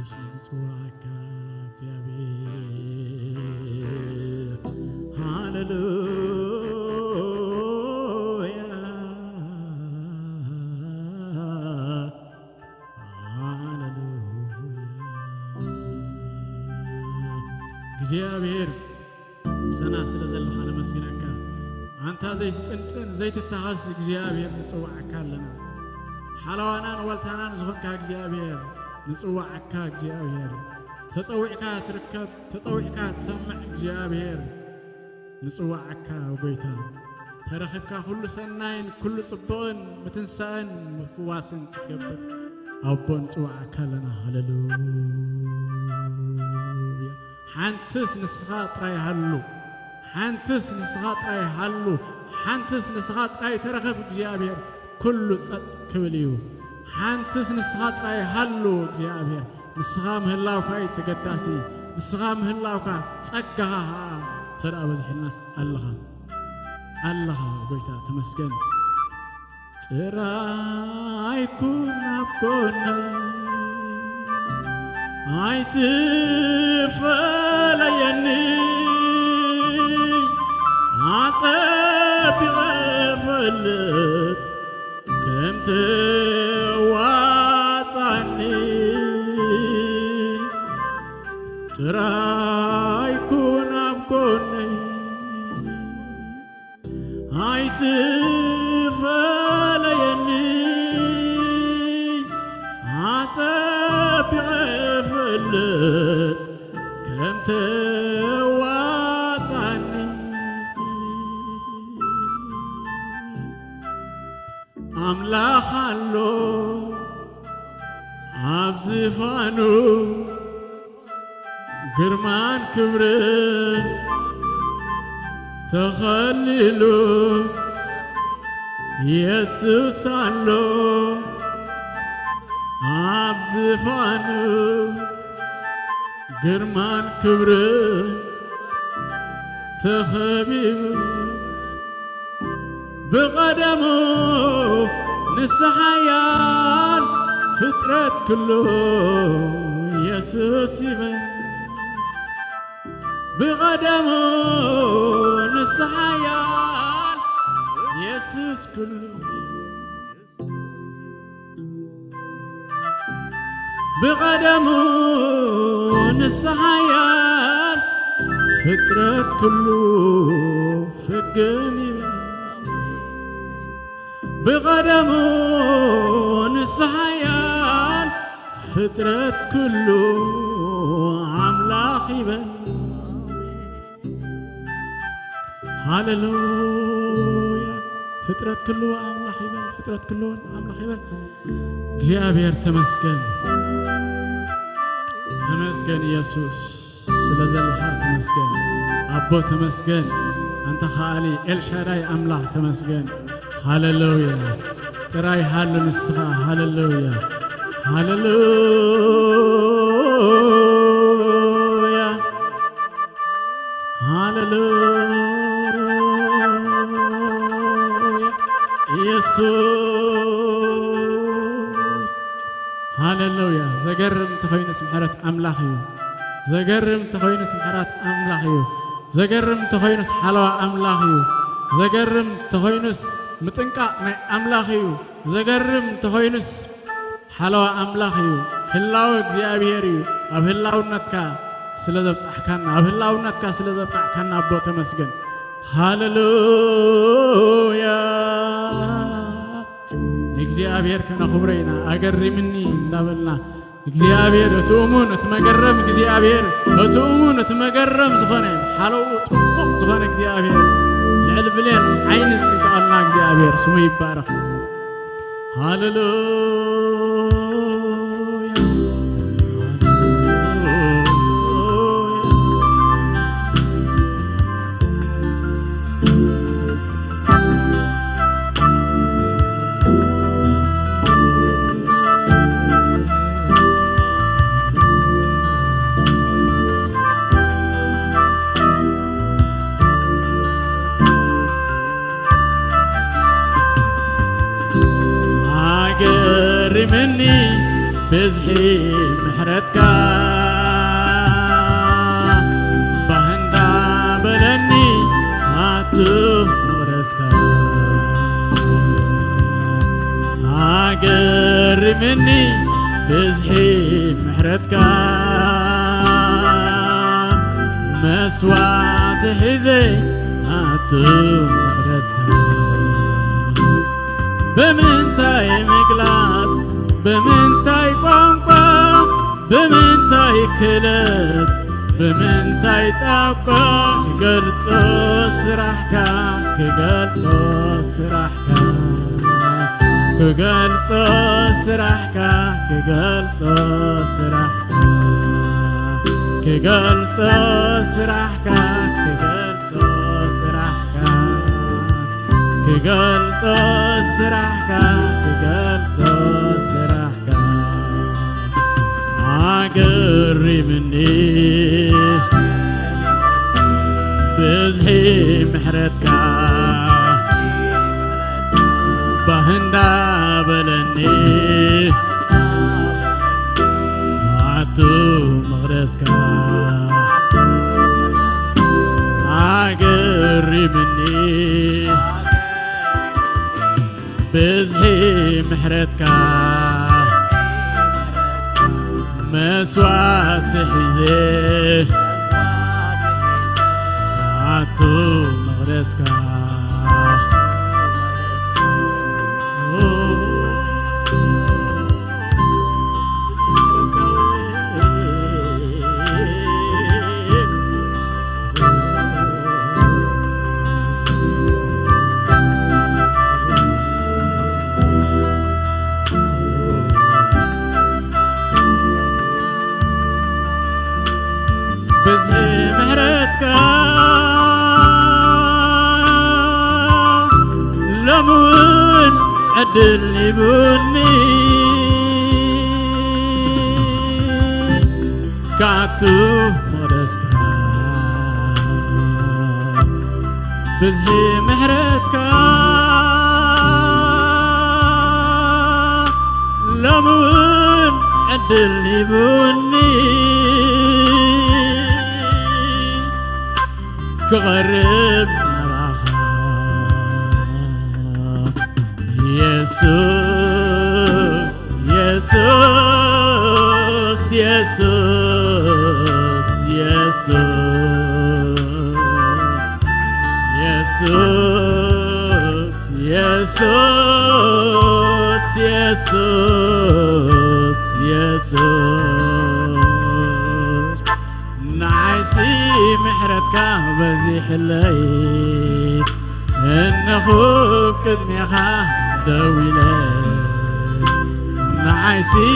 ንጽዋዕካ እግዚአብሔር ሃሌሉያ እግዚአብሔር ሰና ስለዘለኻ ነመስግነካ አንተ ዘይትጥንጥን ዘይትተኻስ እግዚአብሔር ንጽዋዕካ ኣለና ሓላዋናን ወልታናን ዝኾንካ እግዚአብሔር ንጽዋዕካ እግዚአብሔር ተጸውዕካ ትርከብ ተጸውዕካ ትሰምዕ እግዚአብሔር ንጽዋዕካ ጎይታ ተረኺብካ ኩሉ ሰናይን ኩሉ ጽቡቕን ምትንሳእን ምፍዋስን ትገብር ኣቦ ንጽዋዕካ ኣለና ሃሌሉያ ሓንትስ ንስኻ ጥራይ ሃሉ ሓንትስ ንስኻ ጥራይ ሃሉ ሓንትስ ንስኻ ጥራይ ተረኺብ እግዚአብሔር ኩሉ ጸጥ ክብል እዩ ሓንትስ ንስኻ ጥራይ ሃሉ እግዚአብሔር ንስኻ ምህላውካ ተገዳሲ ንስኻ ምህላውካ ጸጋኻ ተረአ በዝሕልናስ ኣለኻ ጎይታ ተመስገን ጥራይኩን ኣብ ጎነይ ኣይትፈለየኒ ኣጸቢቐ ፈልጥ ከም ትዋጻኒ ጥራይኩን ኣብ ጎነይ ኣይትፈለየኒ ኣጸቢቐ ፈልጥ ከም ትዋጻኒ አምላክ አሎ ኣብ ዝፋኑ ግርማን ክብርን ተኸሊሉ ኢየሱስ አሎ ኣብ ዝፋኑ ግርማን ክብርን ተኸቢቡ بقدمه نسحيان فطرت كله يسوس يبن بقدمه نسحيان يسوس كله بقدمه نسحيان فطرت كله فقم يبن بقدمه نسحيان فطرت كله عملاق يبن هاللويا فطرت كله عملاق يبن فطرت كله عملاق يبن እግዚአብሔር ተመስገን ተመስገን ኢየሱስ ስለዘለኻ ተመስገን አቦ ተመስገን አንተ ኻሊ ኤልሻዳይ አምላክ ተመስገን ሃሌሉያ ጥራይ ሃሉ ንስኻ ሃሌሉያ ሃሌሉያ ሃሌሉያ ኢየሱስ ሃሌሉያ ዘገርም ተኾይንስ ምሕረት አምላኽ እዩ ዘገርም ተኾይንስ ምሕረት አምላኽ እዩ ዘገርም ተኾይንስ ሓለዋ አምላኽ እዩ ዘገርም ተኾይንስ متنقع ناي أملاخيو زغرم تخوينس حلوة أملاخيو هلاو እግዚአብሔርዩ أب هلاو نتكا سلازبصحكنا أب هلاو نتكا سلازبصحكنا أبو تمسكن هاللويا እግዚአብሔር ከና خبرينا أقرمني እንዳበልና እግዚአብሔር እቱሙን እትመገረም እግዚአብሔር እቱሙን እትመገረም ዝኾነ ሓለው ጥቁቅ ዝኾነ እግዚአብሔር لعل بلين عين استقالنا እግዚአብሔር ስሙ ይባረክ ሃሌሉያ من بزحي محرتك بهندا بلني هاتو مغرسك هاجر مني بزحي محرتك مسوات حزي هاتو مغرسك بمنتاي مقلاس بمنتاي قنقا بمنتاي كلت بمنتاي تابقا كقلصو سرحكا كقلصو سرحكا كقلصو سرحكا كقلصو سرحكا كقلصو سرحكا كقلصو سرحكا كقلصو سرحكا كقلصو سرحكا عقري مني بزحي محرتك بهندا بلني عطو مغرسك عقري مني بزحي محرتك مسوات حزي عطو مغرسك بزحي محرتك لمون عدل يبني كعتو مغرسك بزحي محرتك لمون عدل يبني كغرب نراخا يسوس يسوس يسوس يسوس يسوس يسوس يسوس يسوس نعيسي محرتك بزيح الليل إن أخوك كدميخا دويلي نعيسي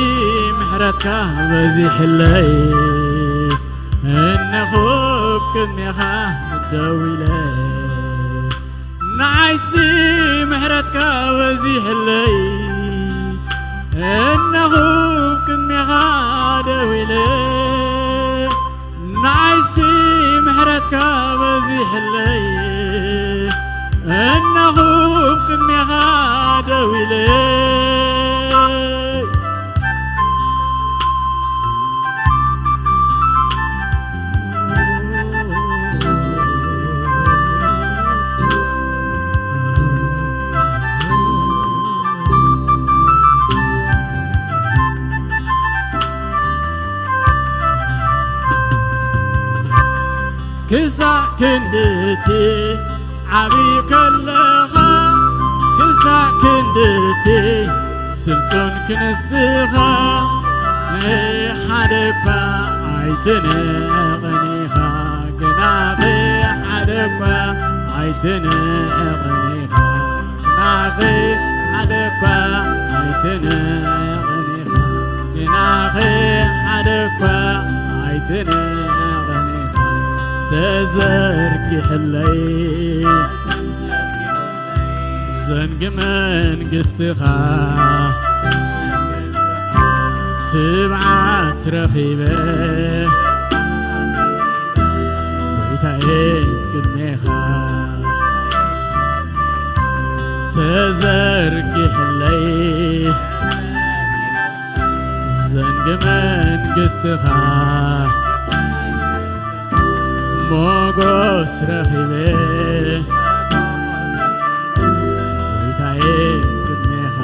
محرتك بزيح الليل إن أخوك كدميخا دويلي نعيسي محرتك بزيح الليل إن أخوك كدميخا دويلي نعيسي محرتك بزيح الليل إنه بكني غادوي لي كسع كندتي عبي كلها كسع كندتي سلطن كنسخا ني حدبا عيتنا غنيها كنافي حدبا عيتنا غنيها كنافي حدبا عيتنا غنيها كنافي حدبا عيتنا تزركي حلي زنق من قستخا تبعت رخيبه ويتعين قدميخا تزركي حلي زنق መንግስትኻ ሞጎስ ረኺበ ጎይታዬ ቅድሜኻ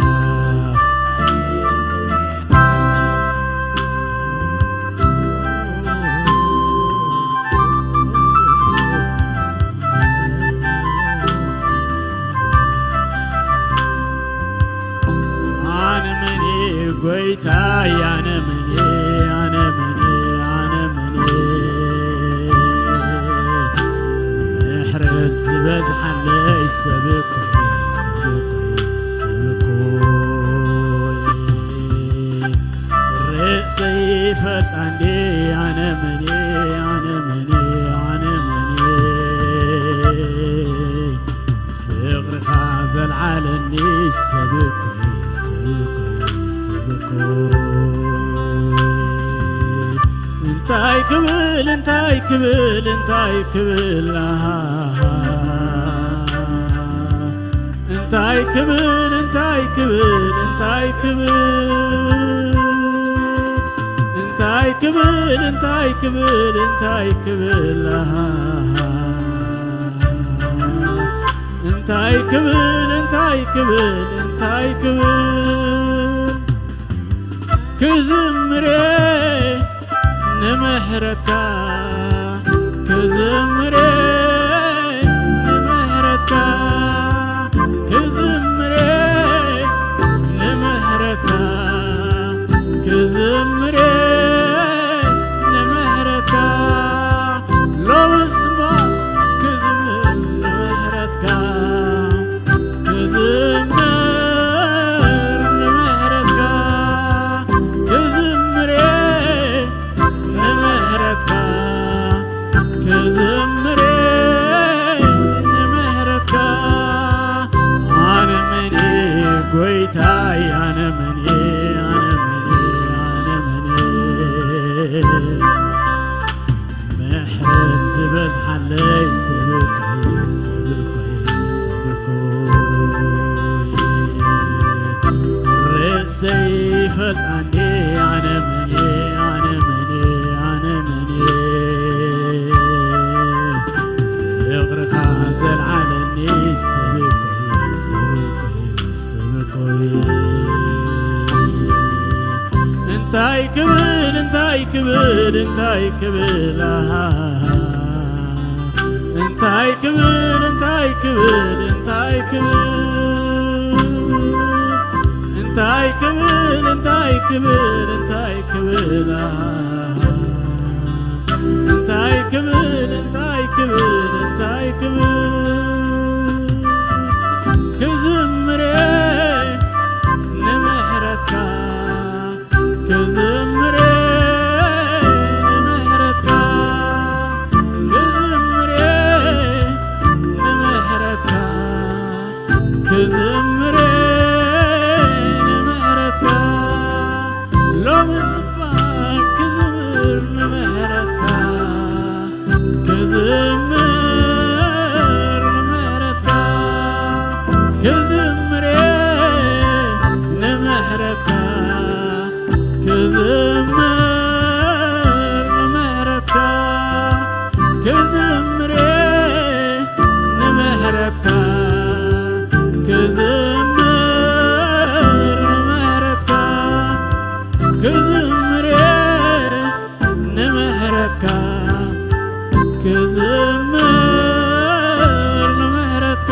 ጎይታዬ አነመኔ አነመኔ አነመኔ ምሕረት ዝበዝሓለይ ሰብኮይ ርእሰይ ፈጣንዴ አነመኔ አነመኔ አነመኔ ፍቅርኻ ዘለዓለኒ ሰብኮይ እንታይ ክብል እንታይ ክብል እንታይ ክብል እንታይ ክብል እንታይ ክብል እንታይ ክብል እንታይ ክብል እንታይ ክብል እንታይ ክብል እንታይ ክብል እንታይ ክብል ክዝምሬ ንምሕረትካ ክዝምሬ ንምሕረትካ ክዝምሬ ንምሕረትካ ክዝምሬ ንምሕረትካ ሎብስማ ክዝምር ንምሕረትካ ክዝምር ንምሕረትካ ክዝምሬ ንምሕረትካ ክዝምሬ ንምሕረትካ አነመኔ ጎይታዬ አነመኔ አነመኔ አነመኔ ምሕረት ዝበዝሓለይ ስብኮይ ስብኮይ ስብኮይ ርእሰይ ፈጣንዴ አነመኔ አነመኔ አነመኔ ፍቅርኻ ዘለዓለኒ ስብኮይ ስብኮይ ስብኮይ እንታይ ክብል እንታይ ክብል እንታይ ክብል እንታይ ክብል እንታይ ክብል እንታይ ክብል እንታይ ክብል እንታይ ክብል እንታይ ክብል እንታይ ክብል እንታይ ክብል ክዝምሬ ንምሕረትካ ክዝምሬ ንምሕረትካ ክዝምሬ ንምሕረትካ ክዝምሬ ንምሕረትካ ሎምስባ ክዝምር ንምሕረትካ ክዝምር ንምሕረትካ ክዝምሬ ንምሕረትካ ክዝምር ንምሕረትካ ክዝምሬ ንምሕረትካ ክዝምር ንምሕረትካ ክዝምሬ ንምሕረትካ ክዝምር ንምሕረትካ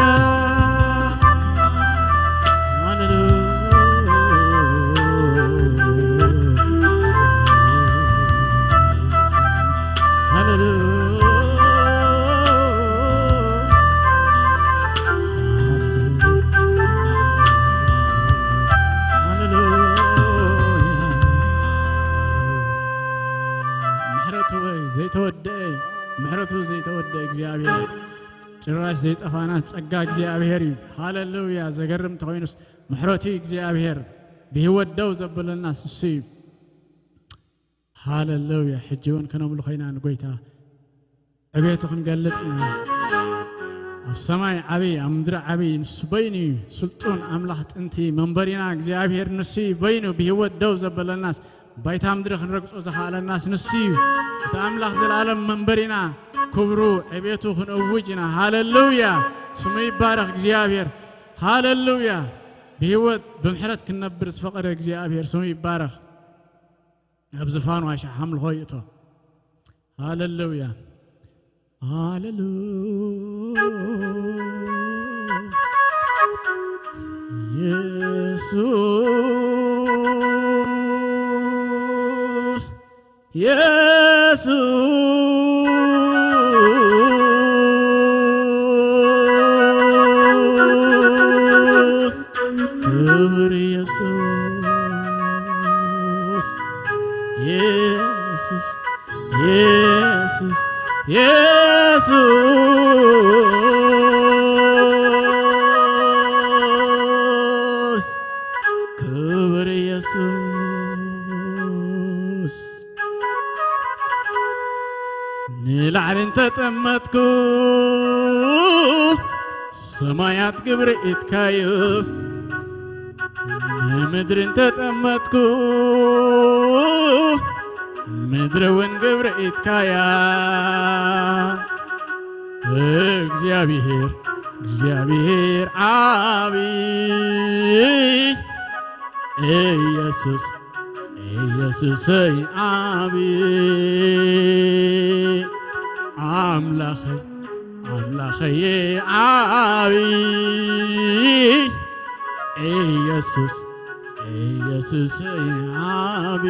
ምሕረቱ ዘይተወደአ እግዚአብሔር ጭራሽ ዘይጠፋናት ጸጋ እግዚአብሔር ሃሌሉያ ዘገርም ተኾይኑስ ምሕረቱ እግዚአብሔር ብህወደው ዘብለና ስሲ ሃሌሉያ ሕጂውን ከነምሉ ኾይና ንጎይታ ዕቤቱ ክንገልጽና ኣብ ሰማይ ዓብይ ኣብ ምድሪ ዓብይ ንሱ በይኑ ስልጡን ኣምላኽ ጥንቲ መንበሪና እግዚአብሔር ንሱ በይኑ ብህወደው ዘብለናስ بايتا مدر خنرقصو زخالنا الناس نسيو تأملاخ زلالم منبرنا كبرو عبيتو خنوجنا هاللويا سمي يبارك እግዚአብሔር هاللويا بهوت بمحرت كنبر فقر እግዚአብሔር سمي يبارك ابزفان واشا حمل خويتو هاللويا هاللويا يسوع يسوع كبر يسوع يسوع يسوع يسوع كبر يسوع نلعن انت تمتكو سمايات قبر اتكايو مدر انت تمتكو مدر وين قبر اتكايا እግዚአብሔር እግዚአብሔር አቢ ኢየሱስ ኢየሱስ አቢ አምላኽ አምላኽ አቢ ኢየሱስ ኢየሱስ አቢ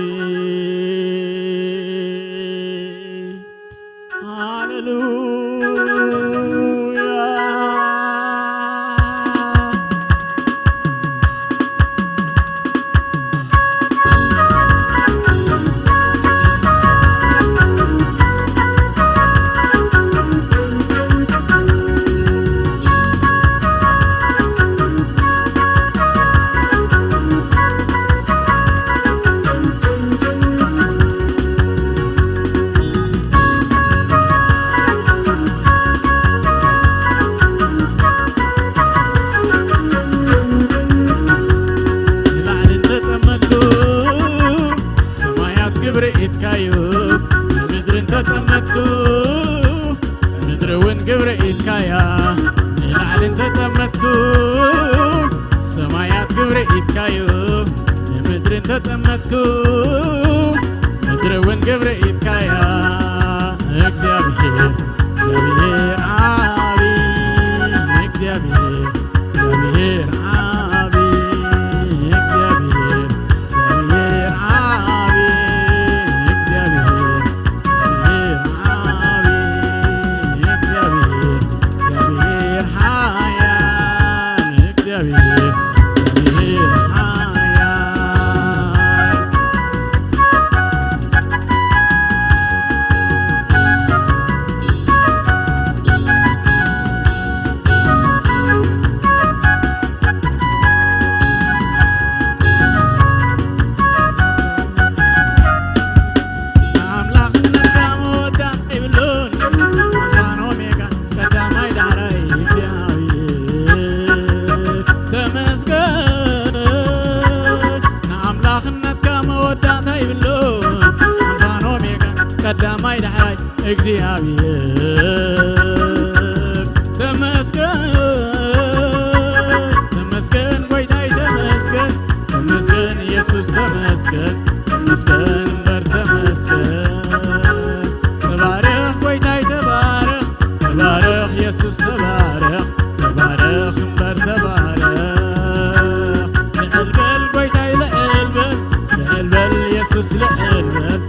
ሰማያት ግብረ ኢትካዩ ምድርን ተጠመጥኩ ምድርን ግብረ ኢትካያ እግዚአብሔር እግዚአብሔር አቢ እግዚአብሔር እግዚአብሔር አቢ እግዚአብሔር እግዚአብሔር አቢ እግዚአብሔር እግዚአብሔር አቢ እግዚአብሔር እግዚአብሔር ኃያል እግዚአብሔር እግዚአብሔር ኃያል ቀዳማይ ዳሕራይ እግዚአብሔር ተመስገን ተመስገን ጎይታይ ተመስገን ተመስገን ኢየሱስ ተመስገን ተመስገን እምበር ተመስገን ተባረኽ ጎይታይ ተባረኽ ተባረኽ ኢየሱስ ተባረኽ ተባረኽ እምበር ተባረኽ ልዕል በል ጎይታይ ልዕል በል ልዕል በል ኢየሱስ ልዕል በል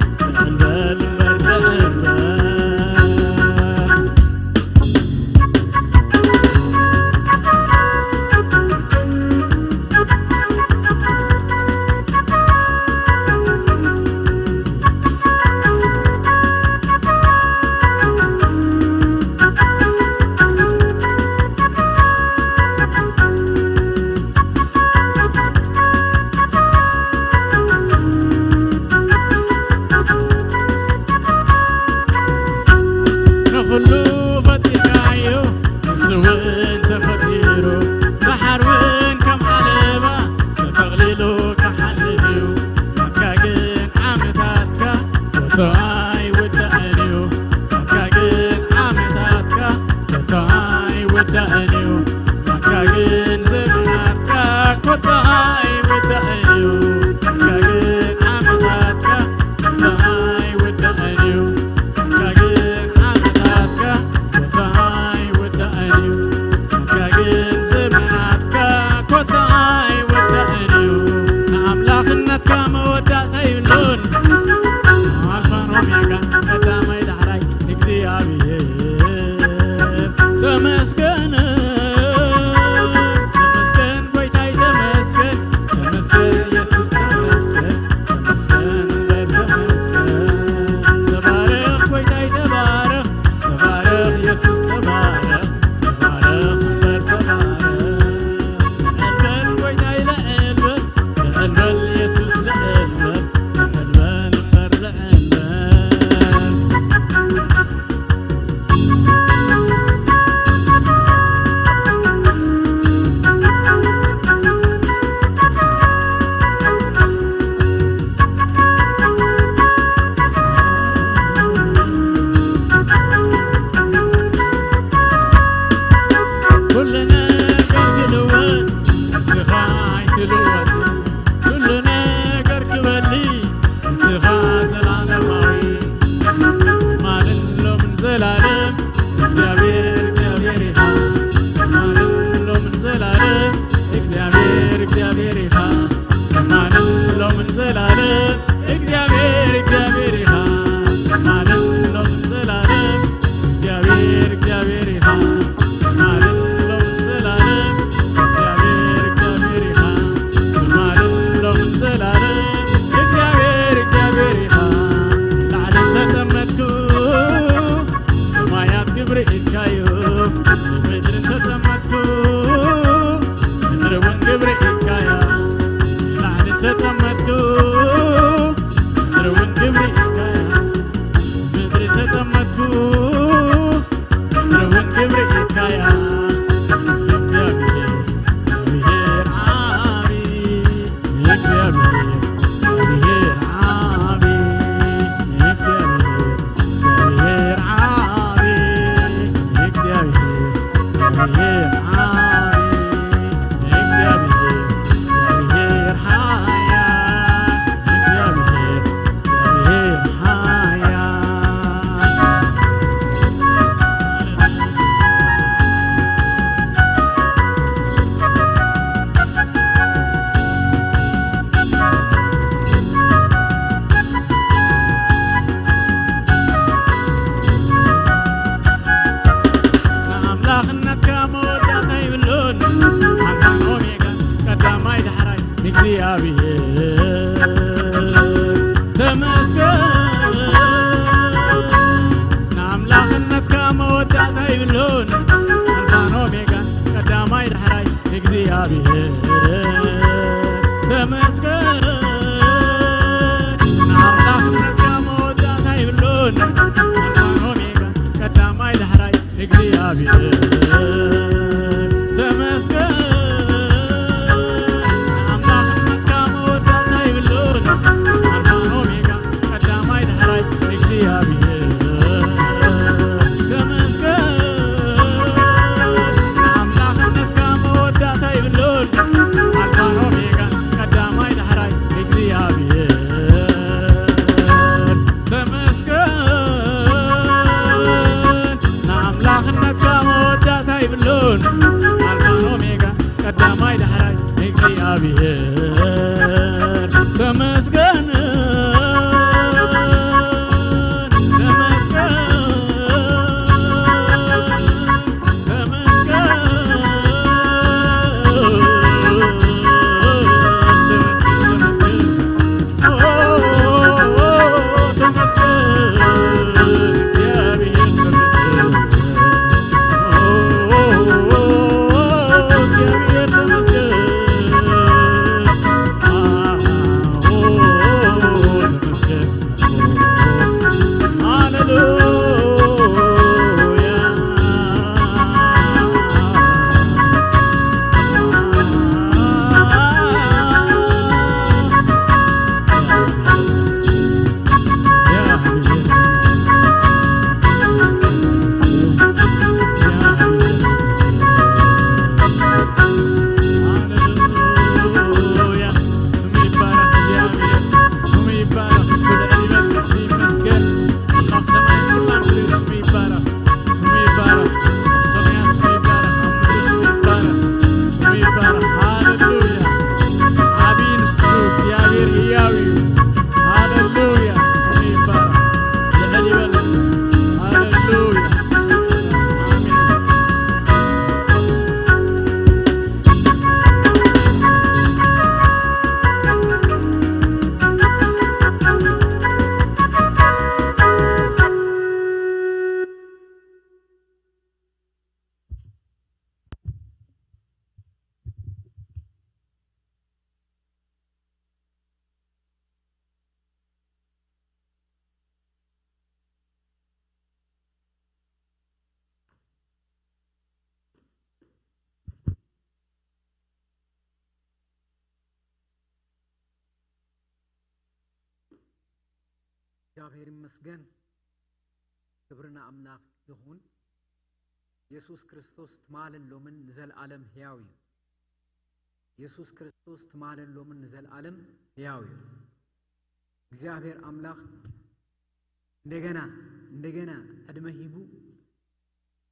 كتاي ودأنيو مكاجن عمتاتك كتاي ودأنيو مكاجن زمناتك كتاي ودأنيو مكاجن عمتاتك كتاي ودأنيو مكاجن عمتاتك كتاي ودأنيو مكاجن زمناتك كتاي ودأنيو نعملاخنتك مودات يبلون ቀዳማይ ዳሕራይ እግዚአብሔር ተመስገን ተመስገን ጎይታይ ተመስገን ተመስገን ኢየሱስ ተመስገን ተመስገን ተመስገን ተባረክ ጎይታይ ተባረክ ተባረክ ኢየሱስ ተባረክ ተባረክ ተባረክ ለእልበል ጎይታይ ለእልበል ለእልበል ኢየሱስ ለእልበል እግዚአብሔር ይመስገን ክብርና አምላክ ይሁን ኢየሱስ ክርስቶስ ተማለሎምን ዘላለም ሕያው ኢየሱስ ክርስቶስ ተማለሎምን ዘላለም ሕያው እግዚአብሔር አምላክ እንደገና ዕድሜ ሂቡ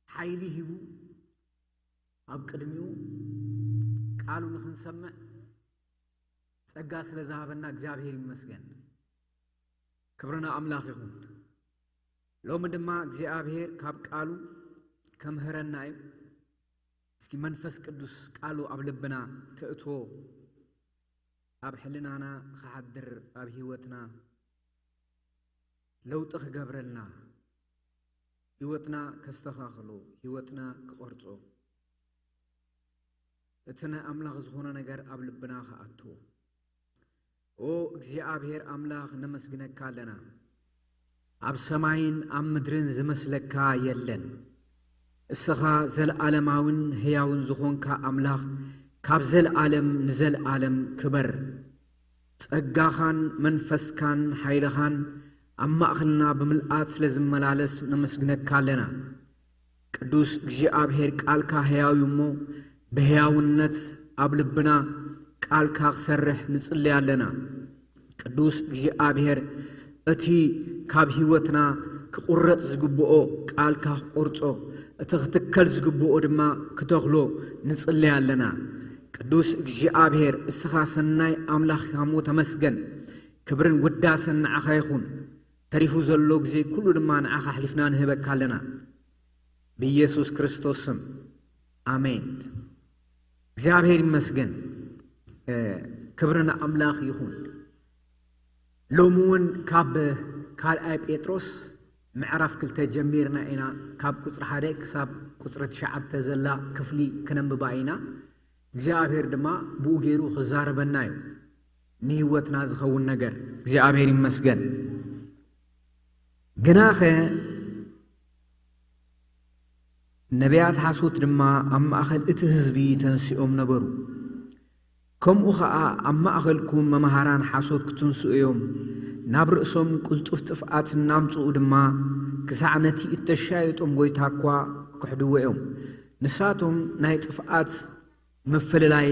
ኃይሊ ሂቡ አብቅድሚው ቃሉን ክንሰምዕ ጸጋ ስለዛሃበና እግዚአብሔር ይመስገን ክብርና አምላክ ይሁን ሎም ድማ እግዚአብሔር ካብ ቃሉ ከምህረና እስኪ መንፈስ ቅዱስ ቃሉ አብልብና ከእቶ አብ ሕልናና ከሐድር አብ ህይወትና ለውጥ ክገብረልና ህይወትና ከስተኻኽሎ ህይወትና ከቆርጾ እተና አምላክ ዝኾነ ነገር አብልብና ከአቶ ኦ እግዚአብሔር አምላክ ነመስግነካ ለና አብ ሰማይን አብ ምድርን ዝመስለካ የለን እስኻ ዘለዓለማውን ሕያውን ዝኾንካ አምላክ ካብ ዘለዓለም ንዘለዓለም ክበር ጸጋኻን መንፈስካን ኃይልኻን ኣብ ማእኸልና ብምልአት ስለዝመላለስ ነመስግነካ ለና ቅዱስ እግዚአብሔር ቃልካ ሕያው እሞ በሕያውነት ኣብ ልብና ቃልካ ክሰርሕ ንጽልይ ኣለና ቅዱስ እግዚአብሔር እቲ ካብ ህይወትና ክቁረጥ ዝግብኦ ቃልካ ክቆርጾ እቲ ክትከል ዝግብኦ ድማ ክተኽሎ ንጽልይ ኣለና ቅዱስ እግዚአብሔር እስኻ ሰናይ ኣምላኽካ ሞ ተመስገን ክብርን ውዳሰን ንዓኻ ይኹን ተሪፉ ዘሎ ግዜ ኩሉ ድማ ንዓኻ ሕሊፍና ንህበካ ኣለና በኢየሱስ ክርስቶስ ስም አሜን እግዚአብሔር ይመስገን ክብርና አምላክ ይሁን ሎሙን ካብ ካልአይ ጴጥሮስ ምዕራፍ 2 ጀሚርና ኢና ካብ ቁጥር 1 ክሳብ ቁጥር 9 ዘላ ክፍሊ ከነንብባ ኢና እግዚአብሔር ድማ ብኡ ገይሩ ክዛረበና እዩ ንህይወትና ዝኸውን ነገር እግዚአብሔር ይመስገን ግናኸ ነቢያት ሓሶት ድማ ኣብ ማእኸል እቲ ህዝቢ ተንስኦም ነበሩ ከምኡ ኸዓ ኣብ ማእኸልኩም መምሃራን ሓሶት ክትንስኡ እዮም ናብ ርእሶም ቁልጡፍ ጥፍኣት እናምጽኡ ድማ ክሳዕ ነቲ እተሻየጦም ጎይታ እኳ ክሕድዎ እዮም ንሳቶም ናይ ጥፍኣት ምፍልላይ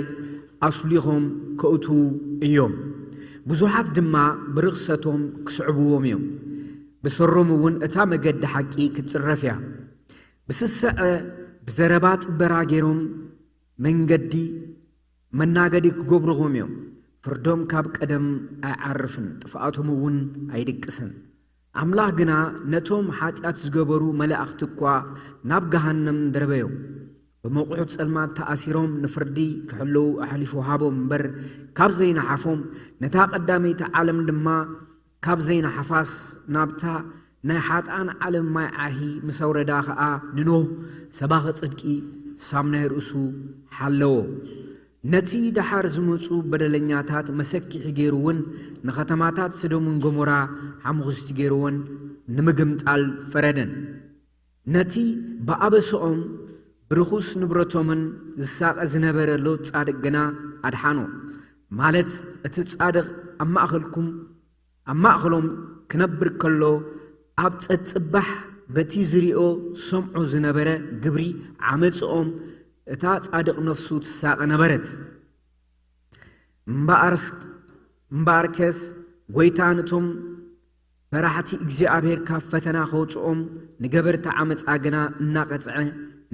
ኣስሊኾም ከእቱ እዮም ብዙሓት ድማ ብርኽሰቶም ክስዕብዎም እዮም ብሰሮም እውን እታ መገዲ ሓቂ ክትጽረፍ እያ ብስስዐ ብዘረባ ጥበራ ገይሮም መናገዲ ክገብርዎም እዮም ፍርዶም ካብ ቀደም ኣይዓርፍን ጥፍኣቶም እውን ኣይድቅስን ኣምላኽ ግና ነቶም ሓጢኣት ዝገበሩ መላእኽቲ እኳ ናብ ገሃነም ደረበዮም በመቑሑት ጸልማት ተኣሲሮም ንፍርዲ ክሕለዉ ኣሕሊፉ ሃቦም እምበር ካብ ዘይናሓፎም ነታ ቀዳመይቲ ዓለም ድማ ካብ ዘይናሓፋስ ናብታ ናይ ሓጥኣን ዓለም ማይ ዓሂ ምስ ኣውረዳ ኸዓ ንኖህ ሰባኺ ጽድቂ ሳምናይ ርእሱ ሓለዎ ነቲ ደሓር ዝመፁ በደለኛታት መሰኪሕ ገይሩውን ንኸተማታት ሰዶምን ጎሞራ ሓሙኽስቲ ገይሩውን ንምግምጣል ፈረደን ነቲ ብኣበስኦም ብርኹስ ንብረቶምን ዝሳቐ ዝነበረ ሎጥ ጻድቕ ግና ኣድሓኖ ማለት እቲ ጻድቕ ኣብ ማእኸሎም ክነብር ከሎ ኣብ ጸጽባሕ በቲ ዝሪኦ ሰምዑ ዝነበረ ግብሪ ዓመጽኦም እታ ጻድቕ ነፍሱ ትሳቐ ነበረት እምበኣርከስ ጐይታ ነቶም በራሕቲ እግዚአብሔር ካብ ፈተና ኸውፅኦም ንገበርቲ ዓመፃ ግና እናቐጽዐ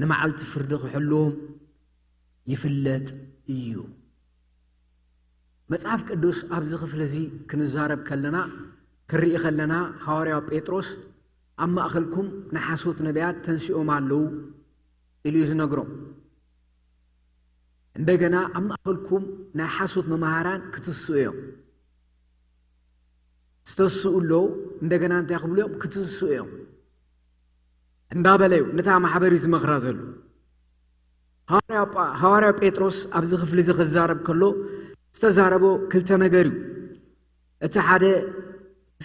ንመዓልቲ ፍርዲ ክሕልዎም ይፍለጥ እዩ መጽሓፍ ቅዱስ ኣብዚ ክፍሊ እዚ ክንዛረብ ከለና ክርኢ ከለና ሐዋርያው ጴጥሮስ ኣብ ማእኸልኩም ናይ ሓሶት ነቢያት ተንስኦም ኣለዉ ኢሉ ዝነግሮም እንደገና ኣብ ማእኸልኩም ናይ ሓሶት መምሃራን ክትስኡ እዮም ዝተስኡ ኣለዉ እንደገና እንታይ ክብሉ እዮም ክትስኡ እዮም እንዳበለዩ ነታ ማሕበር ዝመኽራ ዘሎ ሐዋርያው ጴጥሮስ ኣብዚ ክፍሊ እዚ ክዛረብ ከሎ ዝተዛረቦ ክልተ ነገር እዩ እቲ ሓደ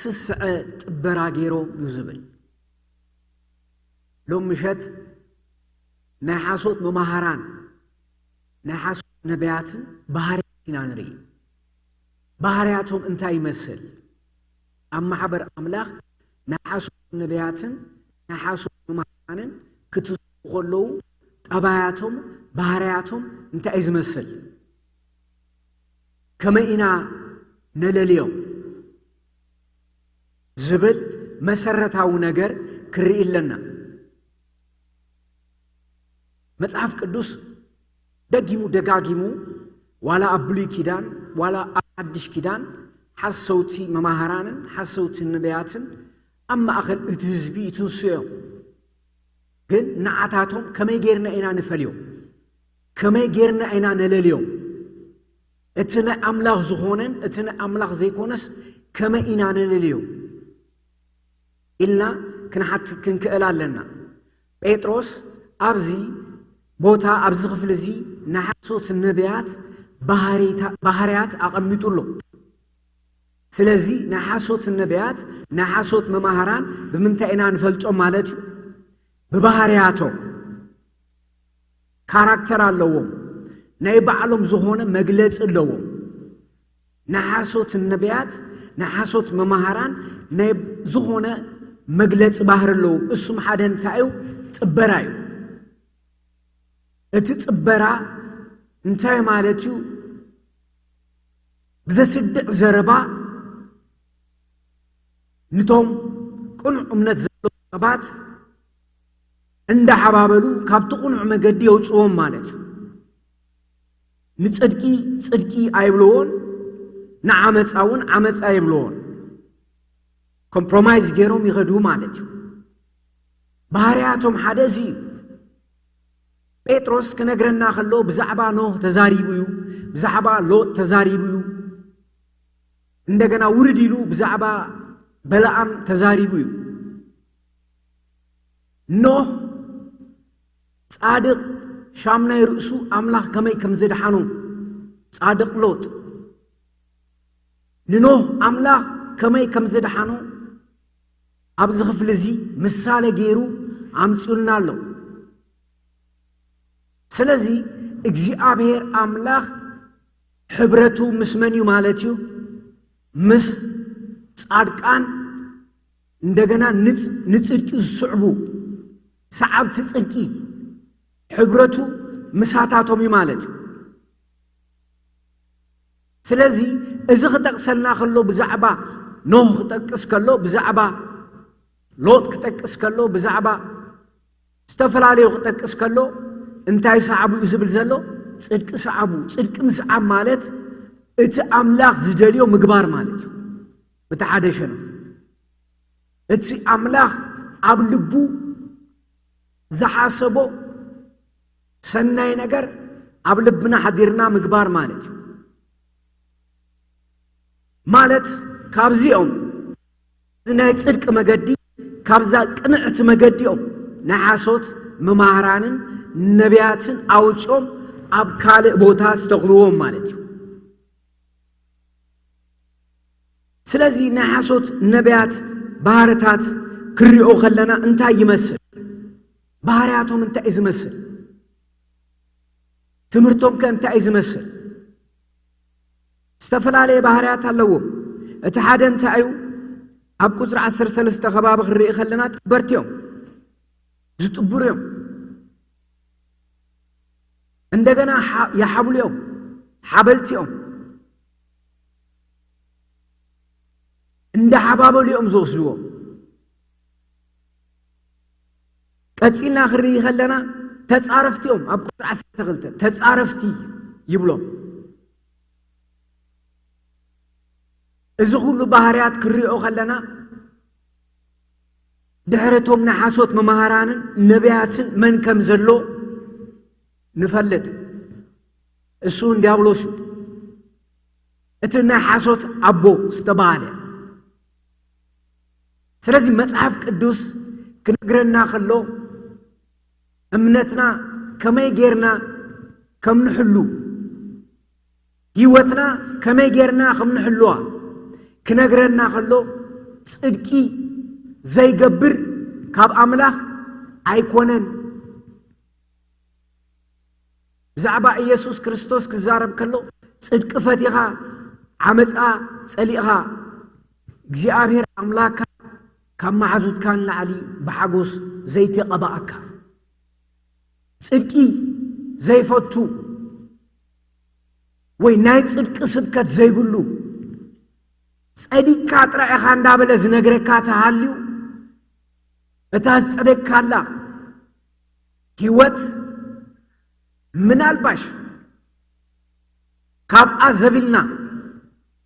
ስስዐ ጥበራ ገይሮም እዩ ዝብል ሎም ምሸት ናይ ሓሶት መምሃራን ናይ ሓሶት ነቢያትን ባህርያት ኢና ንርኢ ባህርያቶም እንታይ ይመስል أما حبر أملاخ نحاسو نبياتن نحاسو ممحانن كتخلو طباياتهم ባህሪያቶም እንታይ ዝመስል ከመይና ነለልዮም ዝብል መሰረታዊ ነገር ክርኢለና መጽሐፍ ቅዱስ ደጋጊሙ ዋላ አብሉይ ኪዳን ዋላ አዲስ ኪዳን ሐሰውቲ መማህራንን ሐሰውቲ ነቢያትን አማ አኸል እትዝቢ ትንስዮ ግን ንዓታቶም ከመይ ጌርና ኢና ንፈልዮ ከመይ ጌርና ኢና ነለልዮ እትነ አምላኽ ዝኾነን እትነ አምላኽ ዘይኮነስ ከመይ ኢና ነለልዮ ኢልና ክንሓትት ክንክእል ኣለና ጴጥሮስ ኣብዚ ቦታ ኣብዚ ክፍል እዚ ንሓሶት ነቢያት ባህሪያት አቀሚጡሎ ስለዚ ንሓሶት ነቢያት ንሓሶት መማህራን ብምንታይ ኢና ንፈልጦም ማለት እዩ በባህሪያቶም ካራክተር ኣለዎም ናይ ባዕሎም ዝኾነ መግለጽ ኣለዎም ንሓሶት ነቢያት ንሓሶት መማህራን ናይ ዝኾነ መግለጽ ባህር ኣለዎም እሱም ሓደ እንታይ እዩ ጽበራ እዩ እቲ ጽበራ እንታይ ማለት እዩ ብዘስድዕ ዘረባ ንቶም ቁኑዕ እምነት ዘለዎ ሰባት እንዳሓባበሉ ካብቲ ቁኑዕ መገዲ የውፅዎም ማለት እዩ ንጽድቂ ጽድቂ አይብሎን ንዓመፃውን ዓመፃ አይብሎን ኮምፕሮማይዝ ገይሮም ይኸዱ ማለት እዩ ባህሪያቶም ሓደ እዚ ጴጥሮስ ከነግረና ከሎ ብዛዕባ ኖህ ተዛሪቡ እዩ ብዛዕባ ሎጥ ተዛሪቡ እዩ እንደገና ውርድ ኢሉ ብዛዕባ በለዓም ተዛሪቡ እዩ ኖህ ጻድቅ ሻምናይ ርእሱ አምላኽ ከመይ ከም ዘድሓኖ ጻድቅ ሎጥ ንኖህ አምላኽ ከመይ ከም ዘድሓኖ ኣብዚ ክፍል እዚ ምሳሌ ገይሩ አምጽኡልና ኣሎ ስለዚ እግዚአብሔር አምላኽ ሕብረቱ ምስ መን እዩ ማለት እዩ ምስ ጻድቃን እንደገና ንጽድቂ ዝስዕቡ ሰዓብቲ ጽድቂ ሕብረቱ ምሳታቶም እዩ ማለት እዩ ስለዚ እዚ ክጠቅሰልና ከሎ ብዛዕባ ኖህ ክጠቅስ ከሎ ብዛዕባ ሎጥ ክጠቅስ ከሎ ብዛዕባ ዝተፈላለዩ ክጠቅስ ከሎ እንታይ ሰዓቡ ዝብል ዘሎ ጽድቂ ሰዓቡ ጽድቂ ምስዓብ ማለት እቲ አምላኽ ዝደልዮ ምግባር ማለት እዩ ብተሓደ ሸነፍ እቲ አምላኽ ኣብ ልቡ ዝሓሰቦ ሰናይ ነገር ኣብ ልብና ሓዲርና ምግባር ማለት እዩ ማለት ካብዚኦም ናይ ጽድቂ መገዲ ካብዛ ቅንዕቲ መገዲኦም ንሓሶት መማህራንን ነቢያትን አውጾም ኣብ ካልእ ቦታ ዝተኽልዎም ማለት እዩ ስለዚ ንሓሶት ነቢያት ባህርታት ክሪኦ ከለና እንታይ ይመስል ባህሪያቶም እንታይ ዝመስል ትምህርቶም ከእንታይ ዝመስል ዝተፈላለዩ ባህሪያት ኣለዎም እቲ ሓደ እንታይ እዩ ኣብ ቁጽሪ 13 ከባቢ ክሪኢ ከለና ጥበርቲኦም ዝጥቡር እዮም እንደገና ያሓብልዮም ሓበልቲኦም እንደ ሓባበልዮም ዝወስድዎም ቀፂልና ክሪኢ ከለና ተጻረፍቲኦም ኣብ ቁጥሪ 12 ተጻረፍቲ ይብሎም እዚ ሁሉ ባህሪያት ክሪኦ ከለና ድሕረቶም ንሓሶት መማህራንን ነቢያትን መን ከም ዘሎ ንፈልጥ እሱ ዲያብሎስ እቲ ናይ ሓሶት አቦ ዝተባሃለ ስለዚ መጽሐፍ ቅዱስ ክነግረና ከሎ እምነትና ከመይ ጌርና ከም ንሕሉ ህይወትና ከመይ ጌርና ከም ንሕሉዋ ክነግረና ከሎ ጽድቂ ዘይገብር ካብ አምላኽ ኣይኮነን ብዛዕባ ኢየሱስ ክርስቶስ ክዛረብ ከሎ ጽድቂ ፈቲኻ ዓመፃ ጸሊእኻ እግዚአብሔር አምላካ ከማዓዙት ካን ለዓሊ በሐጎስ ዘይቲ ቀባአካ ጽድቂ ዘይፈቱ ወይ ናይ ጽድቂ ስብከት ዘይብሉ ጸዲቅካ ጥራኢኻ እንዳበለ ዝነግረካ ተሃልዩ እታ ጸደቅካላ ሕይወት ምናልባሽ ካብኣ ዘቢልና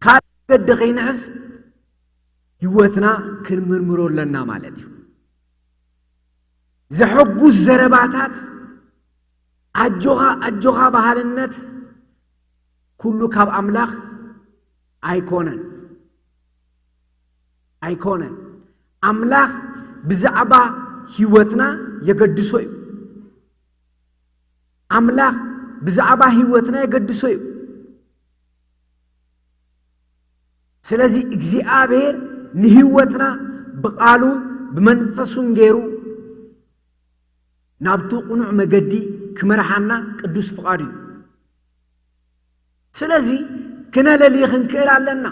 ካልገዲ ኸይንሕዝ ሕይወትና ክንምርምሮ ኣለና ማለት እዩ ዘሐጉስ ዘረባታት ኣጆኻ ባህልነት ኩሉ ካብ ኣምላኽ ኣይኮነን ኣምላኽ ብዛዕባ ሕይወትና የገድሶ እዩ ኣምላኽ ብዛዕባ ሕይወትና የገድሶ እዩ ስለዚ እግዚአብሔር ንሕይወትና ብቃሉን ብመንፈሱን ገይሩ ናብቱ ቁኑዕ መገዲ ክመርሓና ቅዱስ ፍቃዱ እዩ ስለዚ ክነለልይ ክንክእል ኣለና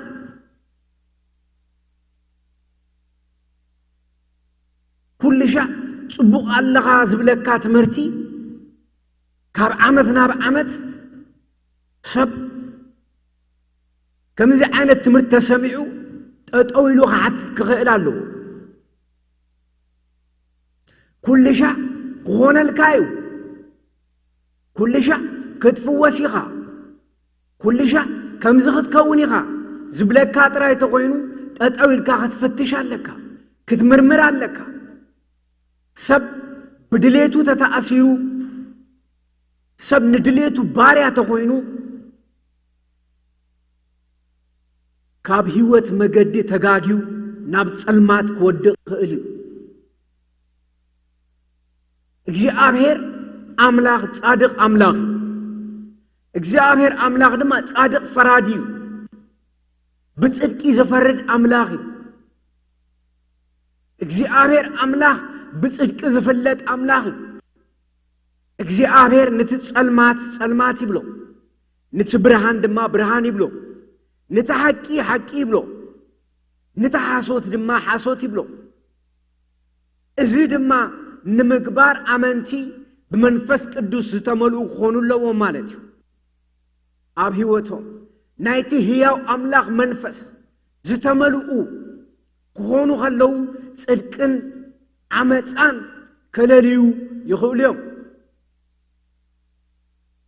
ኩልሻ ጽቡቕ ኣለኻ ዝብለካ ትምህርቲ ካብ ዓመት ናብ ዓመት ሰብ ከምዚ ዓይነት ትምህርቲ ተሰሚዑ ጠጠው ኢሉ ክሓትት ክኽእል ኣለዎ ኩልሻ ክኾነልካ እዩ ኩልሻ ክትፍወስ ኢኻ ኩልሻ ከምዚ ክትከውን ኢኻ ዝብለካ ጥራይ ተኾይኑ ጠጠው ኢልካ ክትፈትሽ ኣለካ ክትምርምር ኣለካ ሰብ ብድሌቱ ተተኣሲሩ ሰብ ንድሌቱ ባርያ ተኾይኑ ካብ ሕይወት መገዲ ተጋጊው ናብ ጸልማት ክወድቕ ክእል እዩ እግዚአብሔር አምላኽ ጻድቕ አምላኽ እግዚአብሔር አምላኽ ድማ ጻድቕ ፈራዲ እዩ ብጽድቂ ዘፈርድ አምላኽ እዩ እግዚአብሔር አምላኽ ብጽድቂ ዝፍለጥ አምላኽ እዩ እግዚአብሔር ነቲ ጸልማት ይብሎ ነቲ ብርሃን ድማ ብርሃን ይብሎ ነቲ ሓቂ ይብሎ ነቲ ሓሶት ድማ ሓሶት ይብሎ እዚ ድማ ንምግባር አመንቲ ብመንፈስ ቅዱስ ዝተመልኡ ክኾኑ ኣለዎም ማለት እዩ ኣብ ሕይወቶም ናይቲ ሕያው አምላኽ መንፈስ ዝተመልኡ ክኾኑ ከለዉ ጽድቅን ዓመፃን ከለልዩ ይኽእሉ እዮም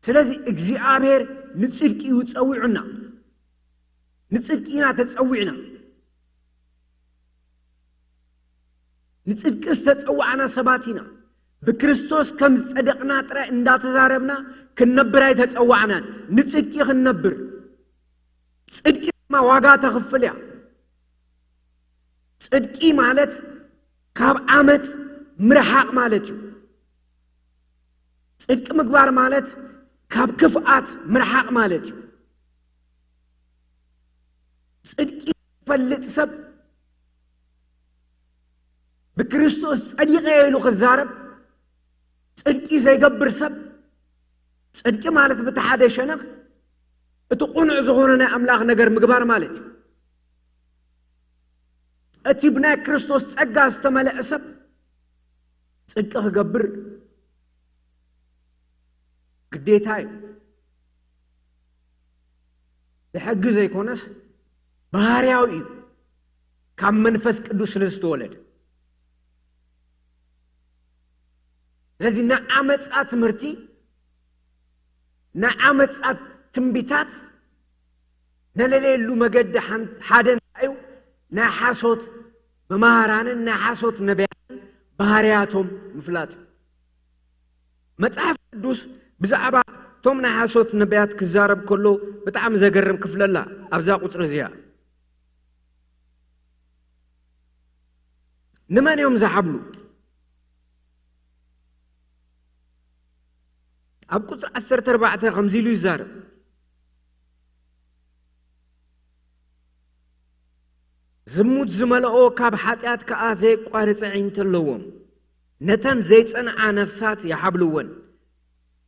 ስለዚ እግዚአብሔር ንጽድቂ ይጸውዑና ንጽድቂና ተጸውዕና ንጽድቂ ዝተጸውዓና ሰባቲና بكريستوس كم صدقنا ترى إن داتزاربنا كنبر أي تتصوعنا نصدق خنبر صدق ما واقع تخفليا صدق مالت كاب عمت مرحق مالتو صدق مقبار مالت كاب كفؤات مرحق مالتو صدق فلت سب بكريستوس صدق يلو خزارب صدقي زي قبر سب صدقي مالت بتحادي شنخ اتقونع زغوننا أملاخ نقر مقبار مالت اتبنا كريستوس صدقا استملأ سب صدقه قبر قديتاي بحق زي كونس بهارياوي كم منفس قدوس لستولد لذي نعمت مرتي نعمت تنبيتات نلليلو مقد حادن ايو نحاسوت بمهاران نحاسوت نبيان بهارياتهم مفلات متصحف قدوس بزعبا توم نحاسوت نبيات كزارب كله بتعم زقرم كفل الله ابزا قطر زيا نمان يوم زحبلو أب قطر 14 50 يزار زموت زملأو كاب حاتيات كأزي قارص عين تلوم نتن زي صنع نفسات يحبلون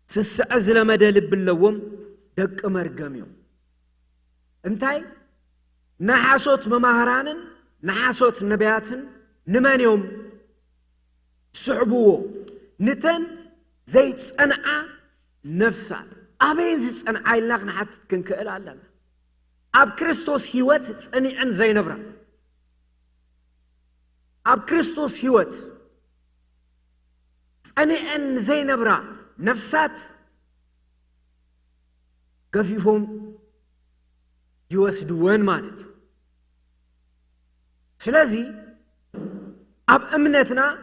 سسعز لمدى لب اللوم دق مرقميو انتاي نحاسوت ممهرانن نحاسوت نبياتن نمان يوم سحبوه نتن زي تصنعا نفسات أبين زي تصنعا يلناق نحات كنكئل علنا أب كريستوس هيوت تصنعن زي نبرا أب كريستوس هيوت تصنعن زي نبرا نفسات كفيفهم يوسدوان مالتي سلازي أب أمنتنا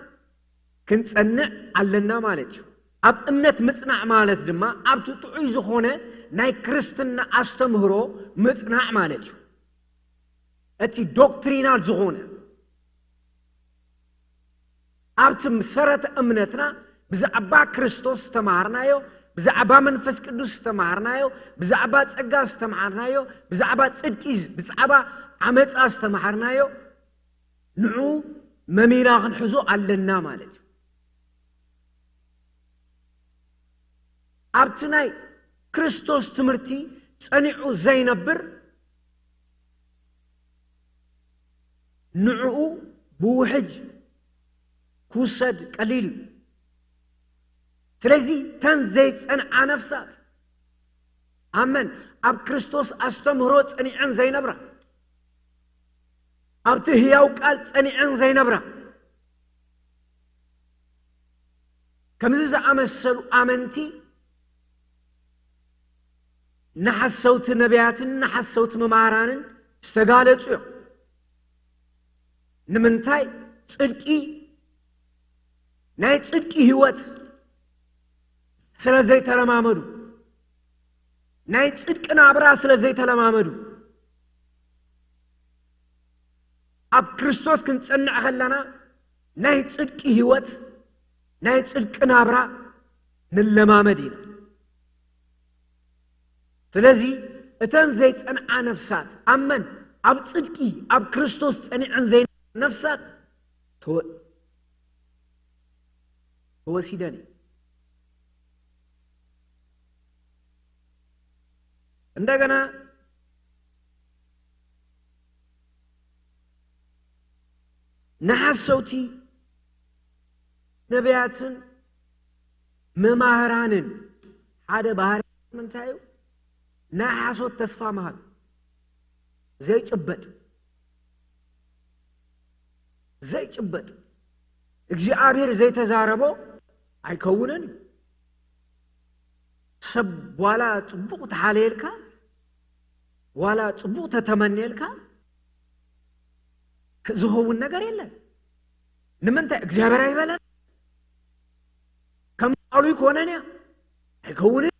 كنتصنع علنا مالتي أب أمنت مصنع مالت دما أب تطعي زخونة ناي كريستنا أستمهرو مصنع مالتي أتي دوكترينال زخونة أب تمسرت أمنتنا بزعبا كريستوس تمارنايو بزعبا منفس قدوس تمارنايو بزعبا ጸጋ تمارنايو بزعبا ጽድቂዝ بزعبا عمص استمارنايو نعو مميلا خنحزو علنا مالتي أبتناي كريستوس تمرتي صنيعو زي نبر نعو بوحج كوسد قليل ترزي تنزيت صنع نفسات أمن أب كريستوس أستمهرو صنيعن زي نبرا أبت هياو قال صنيعن زي نبرا كمزا أمسلو آمنتي نحسوت نبياتن نحسوت ممارانن استقالتو نمنتاي صدقي ناي صدقي هيوت سلازي تلمامدو ناي صدقنا برا سلازي تلمامدو أب كريستوس كنتصنع خلنا ناي صدقي هيوت ناي صدقنا برا نلمامدينا سلازي اتن زي تصنع نفسات أمن أب صدقي أب كريستوس تصنع زي نفسات هو سيداني عندنا نحسوتي نبياتن مماهرانن هذا بحر من تايو نحسوت تسفى مهر زي جبت እግዚአብሔር زي تزاربو አይከውነን ሰብ ዋላ ጽቡቅ ተሐለልካ ዋላ ጽቡቅ ተተመነልካ ዝሆውን ነገር የለም ንመንተ እግዚአብሔር አይበለን ከማሉ ይኮነን አይከውነን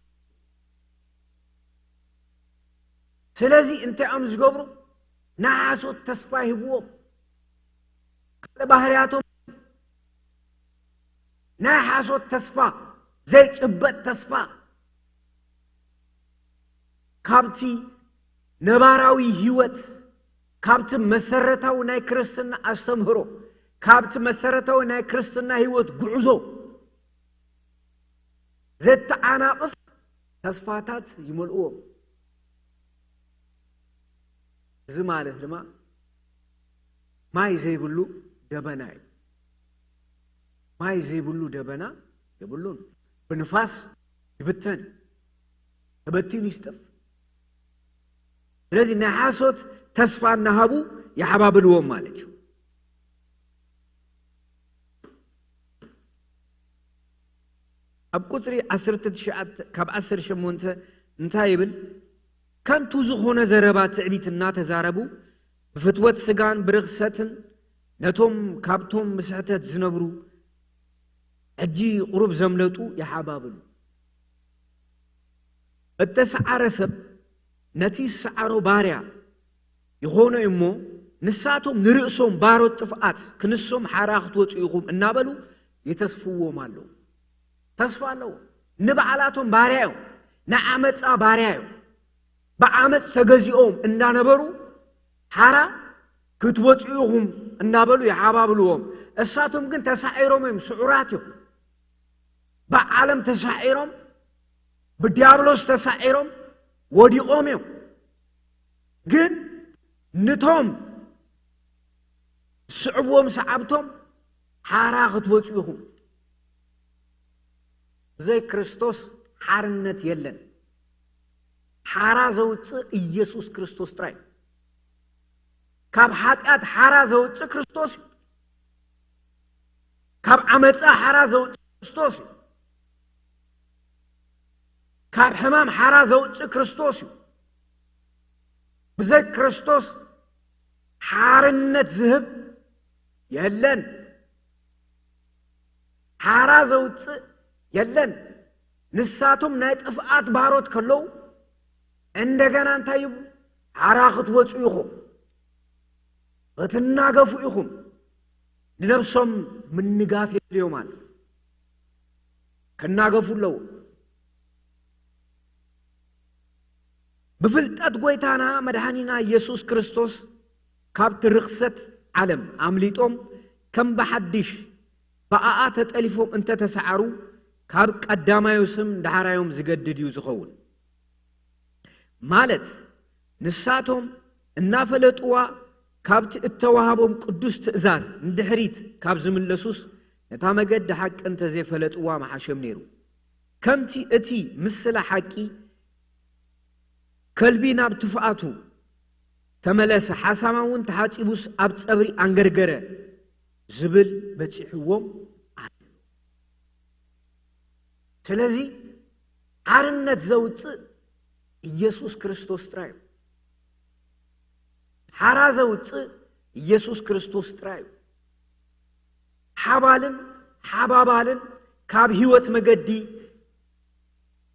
ስለዚህ እንተ አምዝ ገብሩ ናሐሶት ተስፋ ይብዎ ባህሪያቶም ናሐሶት ተስፋ زي ጭበት ተስፋ ካብቲ ነባራዊ ህይወት ካብቲ መሰረታው ናይ ክርስትና አስተምህሮ ካብቲ መሰረታው ናይ ክርስትና ህይወት ጉዕዞ ዘተዓናቅፍ ተስፋታት ይመልኡ ዝማለት ድማ ማይ ዘይብሉ ደበና ማይ ዘይብሉ ደበና ይብሉን بنفاس يبتن تبتين يستف لذي نحاسوت تسفى النهابو يحباب الوم مالك أب كتري عسرت تشعت كاب عسر شمونت انتايبل كان توزخون زربات تعبيت النات زاربو بفتوات سقان برغساتن نتوم كابتوم مسعتات زنبرو أجي قرب زملتو يا حبابلو التسعر سب نتي سعرو باريا يخونو يمو نساتهم نرئسهم بارو التفقات كنسهم حراخت وطيقهم النابلو يتصفوه مالو تصفالو نبعالاتهم بارياو نعمت بارياو بعمت تغزيهم النابرو حرا كتوطيقهم النابلو يا حبابلوهم الساتهم كن تسعيرهم سعراتهم بعالم تسعيرهم بديابلوس تسعيرهم وديقومهم جن نتهم ስዕብዎም ሰዓብቶም ሓራ ክትወፁ ኢኹም ዘይ ክርስቶስ ሓርነት የለን ሓራ ዘውፅእ ኢየሱስ ክርስቶስ ጥራይ ካብ ኃጢአት ሓራ ዘውፅእ ክርስቶስ ካብ ዓመፃ ሓራ ዘውፅእ ክርስቶስ ካብ ሕማም ሓራ ዘውፅእ ክርስቶስ ብዘይ ክርስቶስ ሓርነት ዝህብ የለን ሓራ ዘውፅእ የለን ንሳቶም ናይ ጥፍኣት ባሮት ከለው እንደገና እንታይ ይብሉ ሓራ ክትወፁ ኢኹም ክትናገፉ ኢኹም ንነብሶም ምንጋፍ የድልዮም አለ ከናገፉ ለው ብፍልጠት ጎይታና መድኃኒና ኢየሱስ ክርስቶስ ካብቲ ርኽሰት ዓለም አምሊጦም ከም በሐድሽ በአአ ተጠሊፎም እንተ ተሰዓሩ ካብ ቀዳማዩ ስም ዳሕራዮም ዝገድድ እዩ ዝኸውን ማለት ንሳቶም እናፈለጥዋ ካብቲ እተዋሃቦም ቅዱስ ትእዛዝ እንድሕሪት ካብ ዝምለሱስ ነታ መገድ ሓቂ እንተ ዘይፈለጥዋ መሓሸም ነይሩ ከምቲ እቲ ምስላ ሓቂ ከልቢ ናብ ትፍኣቱ ተመለሰ ሓሳማውን ተሓፂቡስ ኣብ ፀብሪ አንገርገረ ዝብል በፂሕዎም አለ ስለዚ ሓርነት ዘውፅእ ኢየሱስ ክርስቶስ ጥራይ ሓራ ዘውፅእ ኢየሱስ ክርስቶስ ጥራይ ሓባልን ሓባባልን ካብ ህይወት መገዲ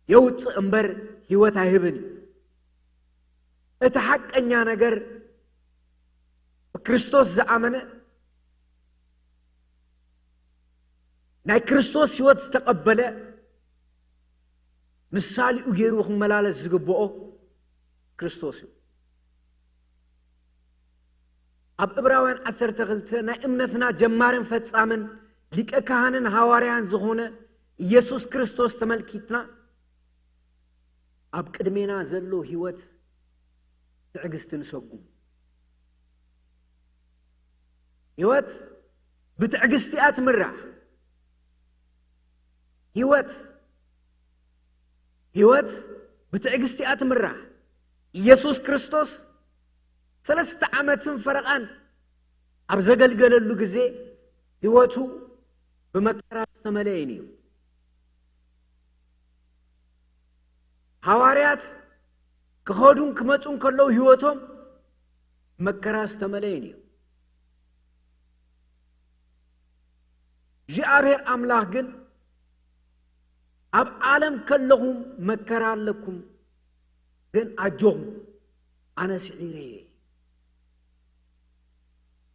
የውፅእ እምበር ህይወት አይህብን እቲ ሐቀኛ ነገር ክርስቶስ ዘአመነ ናይ ክርስቶስ ህይወት ዝተቀበለ ምሳሌኡ ገይሩ ክመላለስ ዝግብኦ ክርስቶስ እዩ ኣብ ዕብራውያን 12 ናይ እምነትና ጀማርን ፈጻምን ሊቀ ካህንን ሐዋርያን ዝኾነ ኢየሱስ ክርስቶስ ተመልኪትና ኣብ ቅድሜና ዘሎ ህይወት ትዕግስትን ሰጉ ህይወት ብትዕግስቲኣ ትምራሕ ህይወት ብትዕግስቲኣ ትምራሕ ኢየሱስ ክርስቶስ 3 ዓመትን ፈረቃን ኣብ ዘገልገለሉ ጊዜ ህይወቱ በመከራ ተመለየ እዩ ሐዋርያት ከሆዱን ከመጹን ከለው ህይወቶም መከራ ተመለየ እዩ እግዚአብሔር አምላክ ግን ኣብ ዓለም ከለሁም መከራ ኣለኩም ግን አጆኹም አነ ስዒረ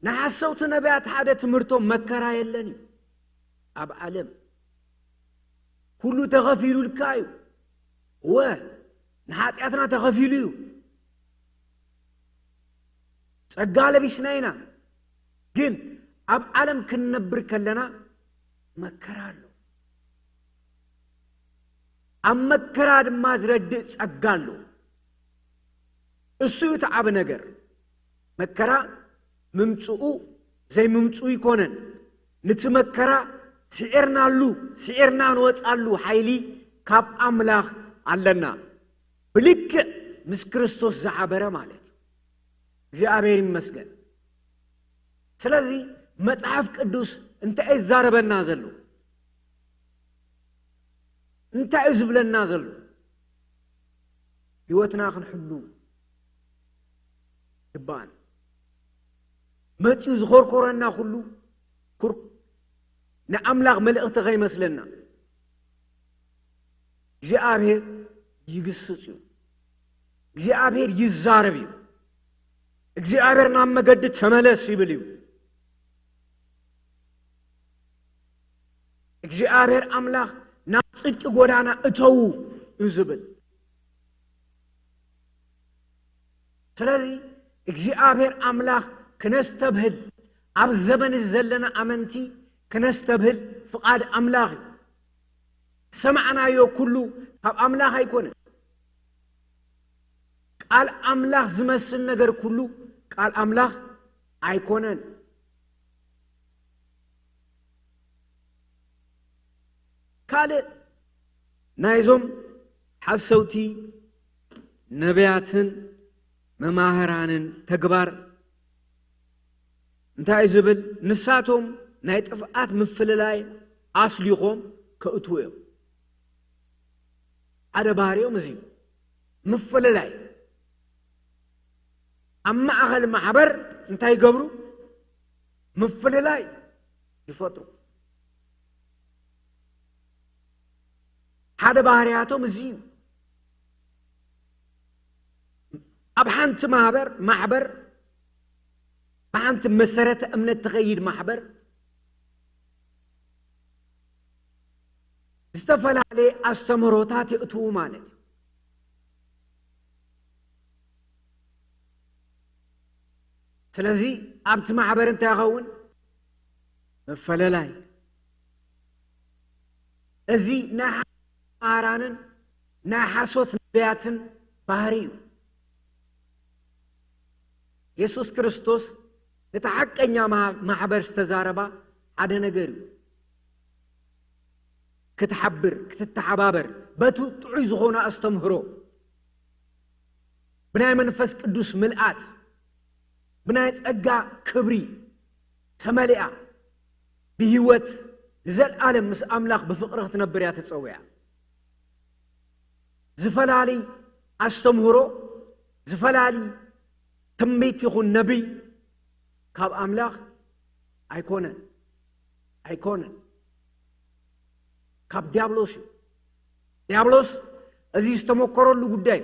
ንሓሰውቲ ነቢያት ሓደ ትምህርቶም መከራ የለን ኣብ ዓለም ኩሉ ተኸፊሉልካ እዩ ንኃጢአትና ተኸፊሉ እዩ ጸጋ ለቢስናይና ግን ኣብ ዓለም ክንነብር ከለና መከራ ኣሎ ኣብ መከራ ድማ ዝረድእ ጸጋ ኣሎ እሱ ተዓብ ነገር መከራ ምምጽኡ ዘይምምጽኡ ይኮነን ነቲ መከራ ስዒርና ንወጻሉ ኃይሊ ካብ አምላኽ ኣለና ብልክ ምስ ክርስቶስ ዝዓበረ ማለት እግዚአብሔር ይመስገን ስለዚ መጽሐፍ ቅዱስ እንታይ ይዛረበና ዘሎ እንታይ ዝብለና ዘሎ ህይወትና ክንሕሉ ይባን መጪው ዝኮርኮረና ሁሉ ንአምላኽ መልእኽቲ ከይመስለና እግዚአብሔር ይግስጽ እዩ እግዚአብሔር ይዛረብ እዩ እግዚአብሔር ናብ መገድ ተመለስ ይብል እዩ እግዚአብሔር አምላኽ ናብ ጽድቅ ጎዳና እተው ይዝብል ስለዚ እግዚአብሔር አምላኽ ክነስተብህል ኣብ ዘመን ዘለና አመንቲ ክነስተብህል ፍቃድ አምላኽ ሰማዕናዮ ኩሉ ካብ አምላኽ አይኮነን ቃል አምላኽ ዝመስል ነገር ኩሉ ቃል አምላኽ አይኮነን ካልእ ናይዞም ሓሰውቲ ነቢያትን መማህራንን ተግባር እንታይ ዝብል ንሳቶም ናይ ጥፍኣት ምፍልላይ ኣስሊኾም ከእትው እዮም ሓደ ባህሪዮም እዚ ምፍልላይ ኣብ ማእኸል ማሕበር እንታይ ይገብሩ ምፍልላይ ይፈጥሩ ሓደ ባህሪያቶም እዚ ኣብ ሓንቲ ማሕበር በሓንቲ መሰረተ እምነት ትኸይድ ማሕበር ዝተፈላለዩ ኣስተምህሮታት የእትዉ ማለት እዩ ስለዚ ኣብቲ ማሕበር እንታይ ይኸውን መፈለላይ እዚ ናይ መሃራንን ናይ ሓሶት ነቢያትን ባህሪ እዩ ኢየሱስ ክርስቶስ ነቲ ሓቀኛ ማሕበር ዝተዛረባ ሓደ ነገር እዩ ክትሓብር ክትተሓባበር በቱ ጥዑይ ዝኾነ ኣስተምህሮ ብናይ መንፈስ ቅዱስ ምልኣት ብናይ ጸጋ ክብሪ ተመሊኣ ብህይወት ዘለዓለም ምስ ኣምላኽ ብፍቕሪ ክትነብር እያ ተጸውያ ዝፈላለይ ኣስተምህሮ ዝፈላለይ ትንቢት ይኹን ነቢይ ካብ ኣምላኽ ኣይኮነን ካብ ዲያብሎስ እዩ ዲያብሎስ እዚ ዝተመከረሉ ጉዳይ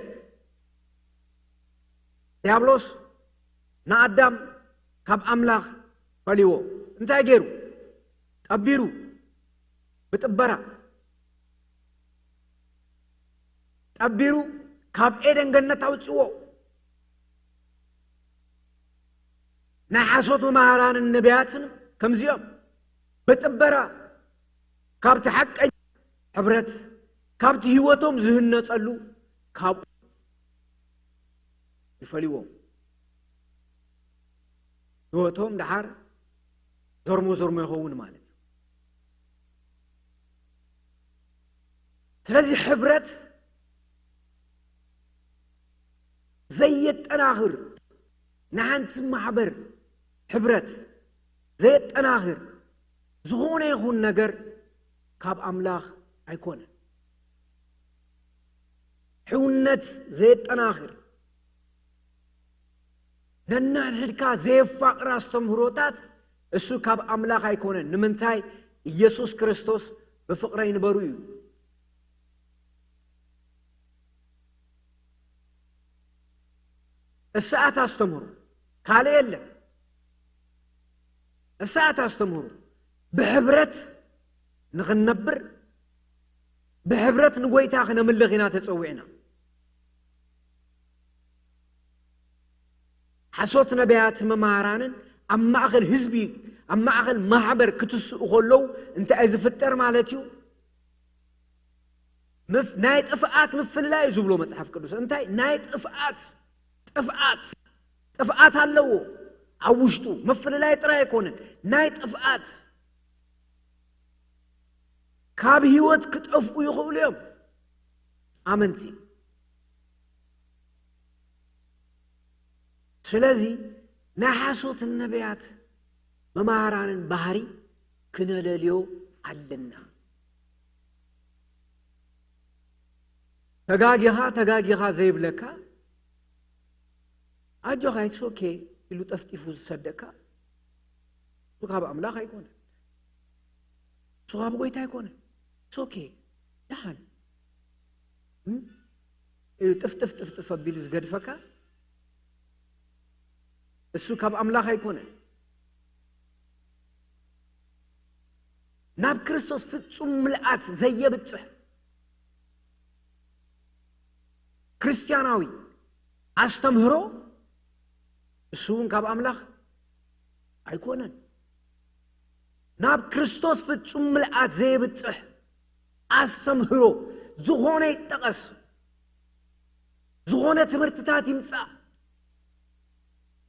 ዲያብሎስ ንኣዳም ካብ ኣምላኽ ፈሊዎ እንታይ ገይሩ ጠቢሩ ብጥበራ ጠቢሩ ካብ ኤደን ገነት ኣውፅዎ ናይ ሓሶት መማህራንን ነቢያትን ከምዚኦም ብጥበራ ካብቲ ሓቀኛ ሕብረት ካብቲ ህይወቶም ዝህነፀሉ ካብ ይፈልዎም ህይወቶም ድሓር ዞርሞ ይኸውን ማለት እዩ ስለዚ ሕብረት ዘየጠናኽር ንሓንቲ ማሕበር ሕብረት ዘየጠናኽር ዝኾነ ይኹን ነገር ካብ ኣምላኽ ኣይኮነን ሕውነት ዘየጠናኽር ነናድሕድካ ዘየፋቕር ኣስተምህሮታት እሱ ካብ ኣምላኽ ኣይኮነን ንምንታይ ኢየሱስ ክርስቶስ ብፍቕሪ ይንበሩ እዩ እሳኣት ኣስተምህሮ ካልእ የለን እሳኣት ኣስተምህሮ ብሕብረት ንኽነብር ብሕብረት ንጎይታ ክነምልኽ ኢና ተጸዊዕና ሓሶት ነቢያት መማህራንን ኣብ ማእኸል ህዝቢ ኣብ ማእኸል ማሕበር ክትስኡ ከለዉ እንታይ ዝፍጠር ማለት እዩ ናይ ጥፍኣት ምፍልላይ እዩ ዝብሎ መጽሓፍ ቅዱስ እንታይ ናይ ጥፍኣት ኣለዎ ኣብ ውሽጡ ምፍልላይ ጥራይ ኣይኮነን ናይ ጥፍኣት ካብ ህይወት ክጠፍኡ ይኽእሉ እዮም ኣመንቲ ስለዚ ናይ ሓሶት ነቢያት መማህራንን ባህሪ ክነለልዮ ኣለና ተጋጊኻ ዘይብለካ ኣጆኻ ኢትስ ኦኬ ኢሉ ጠፍጢፉ ዝሰደካ እሱ ካብ ኣምላኽ ኣይኮነን እሱ ካብ ጎይታ ኣይኮነን ኢትስ ኦኬ ደሓን ኢሉ ጥፍጥፍ ኣቢሉ ዝገድፈካ እሱ ካብ ኣምላኽ ኣይኮነን ናብ ክርስቶስ ፍጹም ምልኣት ዘየብጽሕ ክርስቲያናዊ ኣስተምህሮ እሱ እውን ካብ ኣምላኽ ኣይኮነን ናብ ክርስቶስ ፍጹም ምልኣት ዘየብጽሕ ኣስተምህሮ ዝኾነ ይጠቐስ ዝኾነ ትምህርትታት ይምጻእ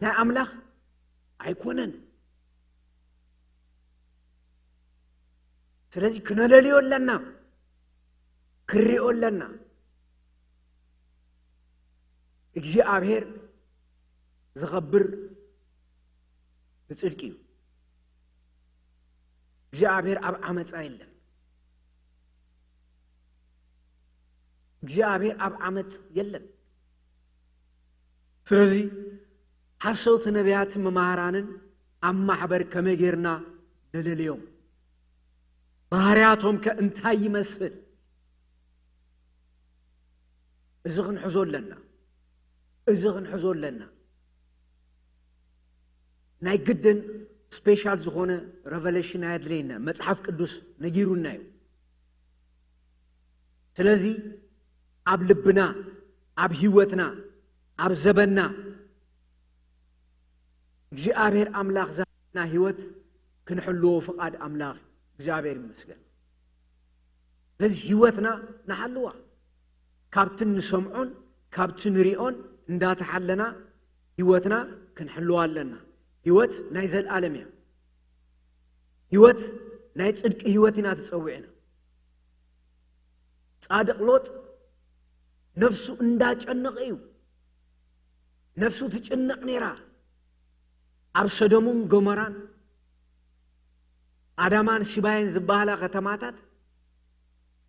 ናይ ኣምላኽ ኣይኮነን ስለዚ ክነለልዮ ኣለና ክሪኦ ኣለና እግዚአብሔር ዝኸብር ብጽድቂ እዩ እግዚአብሔር ኣብ ዓመፃ የለን እግዚአብሔር ኣብ ዓመፅ የለን ስለዚ ሓሰውቲ ነቢያትን መማህራንን ኣብ ማሕበር ከመይ ጌርና ንልልዮም ባህርያቶም ከእንታይ ይመስል እዚ ክንሕዞ ኣለና ናይ ግድን ስፔሻል ዝኾነ ሬቨሌሽን ኣየድልየና መጽሓፍ ቅዱስ ነጊሩና እዩ ስለዚ ኣብ ልብና ኣብ ህይወትና ኣብ ዘበና እግዚአብሔር ኣምላኽ ዘና ህይወት ክንሕልዎ ፍቃድ ኣምላኽ እግዚአብሔር ይመስገን ስለዚ ህይወትና ንሓልዋ ካብቲ ንሰምዖን ካብቲ ንሪኦን እንዳተሓለና ህይወትና ክንሕልዋ ኣለና ህይወት ናይ ዘለዓለም እያ ህይወት ናይ ጽድቂ ህይወት ኢና ትጸውዕና ጻድቕ ሎጥ ነፍሱ እንዳጨነቀ እዩ ነፍሱ ትጭነቕ ነይራ ኣብ ሰዶምን ጎሞራን አዳማን ሲባይን ዝበሃላ ከተማታት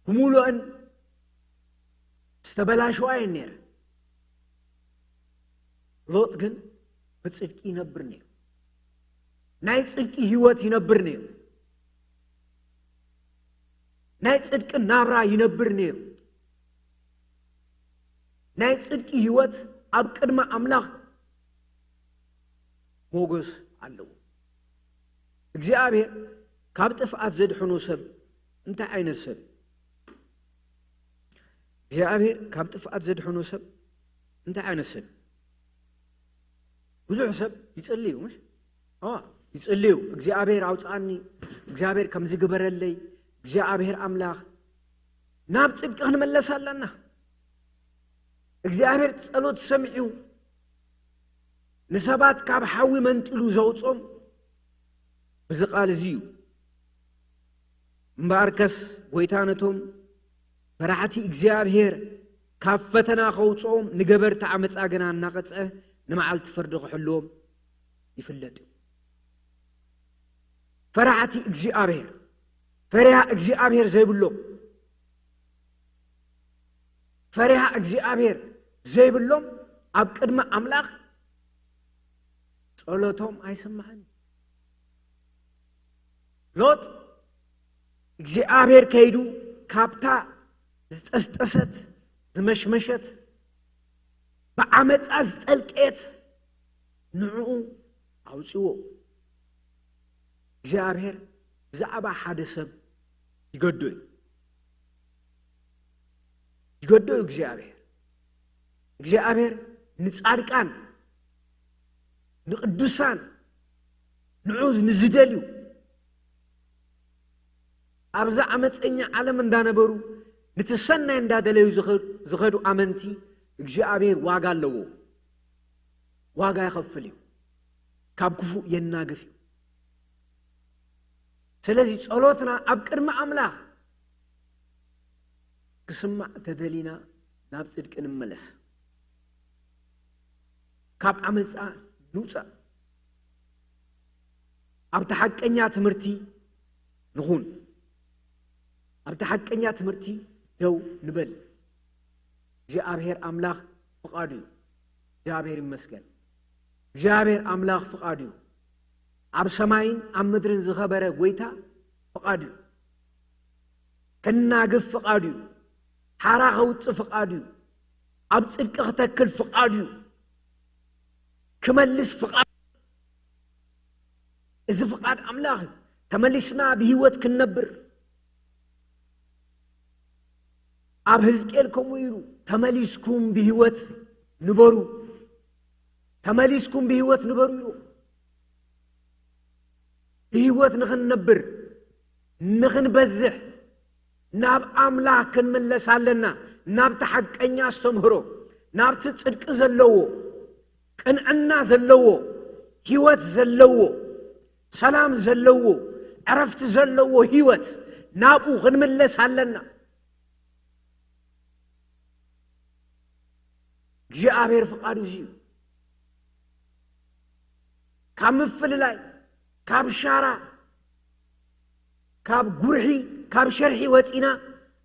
ብሙሉአን ዝተበላሸዋ እየን ነይረ ሎጥ ግን ብጽድቂ ይነብር ነይሩ ናይ ጽድቂ ህይወት ይነብር ነይሩ ናይ ጽድቂ ናብራ ይነብር ነይሩ ናይ ጽድቂ ህይወት ኣብ ቅድመ ኣምላኽ ሞገስ ኣለዎ እግዚአብሔር ካብ ጥፍኣት ዘድሕኑ ሰብ እንታይ ዓይነት ሰብ እግዚአብሔር ካብ ጥፍኣት ዘድሕኑ ሰብ እንታይ ዓይነት ሰብ ብዙሕ ሰብ ይጽልዩ ምሽ ይጽልዩ እግዚአብሔር ኣውጻኒ እግዚአብሔር ከም ዝግበረለይ እግዚአብሔር ኣምላኽ ናብ ጽድቂ ክንመለስ ኣለና እግዚአብሔር ጸሎት ሰሚዑ ንሰባት ካብ ሓዊ መንጥሉ ዘውጾም ብዝቃል እዚ እዩ እምበኣርከስ ጎይታ ነቶም ፈራሕቲ እግዚአብሔር ካብ ፈተና ከውጾም ንገበርቲ ዓመፃ ግና እናቐፅዐ ንመዓልቲ ፍርዲ ክሕልዎም ይፍለጥ ፈራሕቲ እግዚአብሔር ፈሪሃ እግዚአብሔር ዘይብሎም ፈሪሃ እግዚአብሔር ዘይብሎም ኣብ ቅድመ ኣምላኽ ጸሎቶም ኣይሰማዕን ሎጥ እግዚአብሔር ከይዱ ካብታ ዝጠስጠሰት ዝመሽመሸት ብዓመፃ ዝጠልቀት ንዕኡ ኣውፅዎ እግዚአብሔር ብዛዕባ ሓደ ሰብ ይገዶ እዩ እግዚአብሔር ንጻድቃን ንቅዱሳን ንዑ ንዝደልዩ ኣብዛ ዓመፀኛ ዓለም እንዳነበሩ ንትሰናይ እንዳደለዩ ዝኸዱ ኣመንቲ እግዚአብሔር ዋጋ ኣለዎ ዋጋ ይኸፍል እዩ ካብ ክፉእ የናግፍ እዩ ስለዚ ጸሎትና ኣብ ቅድመ ኣምላኽ ክስማዕ ተደሊና ናብ ጽድቂ ንመለስ ካብ ዓመፃ ንውፃእ ኣብቲ ሓቀኛ ትምህርቲ ንኹን ኣብቲ ሓቀኛ ትምህርቲ ደው ንበል እግዚአብሔር ኣምላኽ ፍቃዱ እዩ እግዚአብሔር ይመስገን እግዚአብሔር ኣምላኽ ፍቃዱ እዩ ኣብ ሰማይን ኣብ ምድርን ዝኸበረ ጎይታ ፍቃዱ እዩ ከናግፍ ፍቃዱ እዩ ሓራ ከውፅእ ፍቃዱ እዩ ኣብ ጽድቂ ክተክል ፍቃዱ እዩ ክመልስ ፍቃዱ እዚ ፍቃድ ኣምላኽ እዩ ተመሊስና ብህይወት ክንነብር ኣብ ሕዝቅኤል ከምኡ ኢሉ ተመሊስኩም ብህይወት ንበሩ ተመሊስኩም ብህይወት ንበሩ ኢሉ ብህይወት ንኽንነብር ንኽንበዝሕ ናብ ኣምላኽ ክንምለስ ኣለና ናብቲ ሓቀኛ ኣስተምህሮ ናብቲ ጽድቂ ዘለዎ ቅንዕና ዘለዎ ህይወት ዘለዎ ሰላም ዘለዎ ዕረፍቲ ዘለዎ ህይወት ናብኡ ክንምለስ ኣለና እግዚአብሔር ፍቃዱ እዩ ካብ ምፍልላይ ካብ ሻራ ካብ ጉርሒ ካብ ሸርሒ ወፂና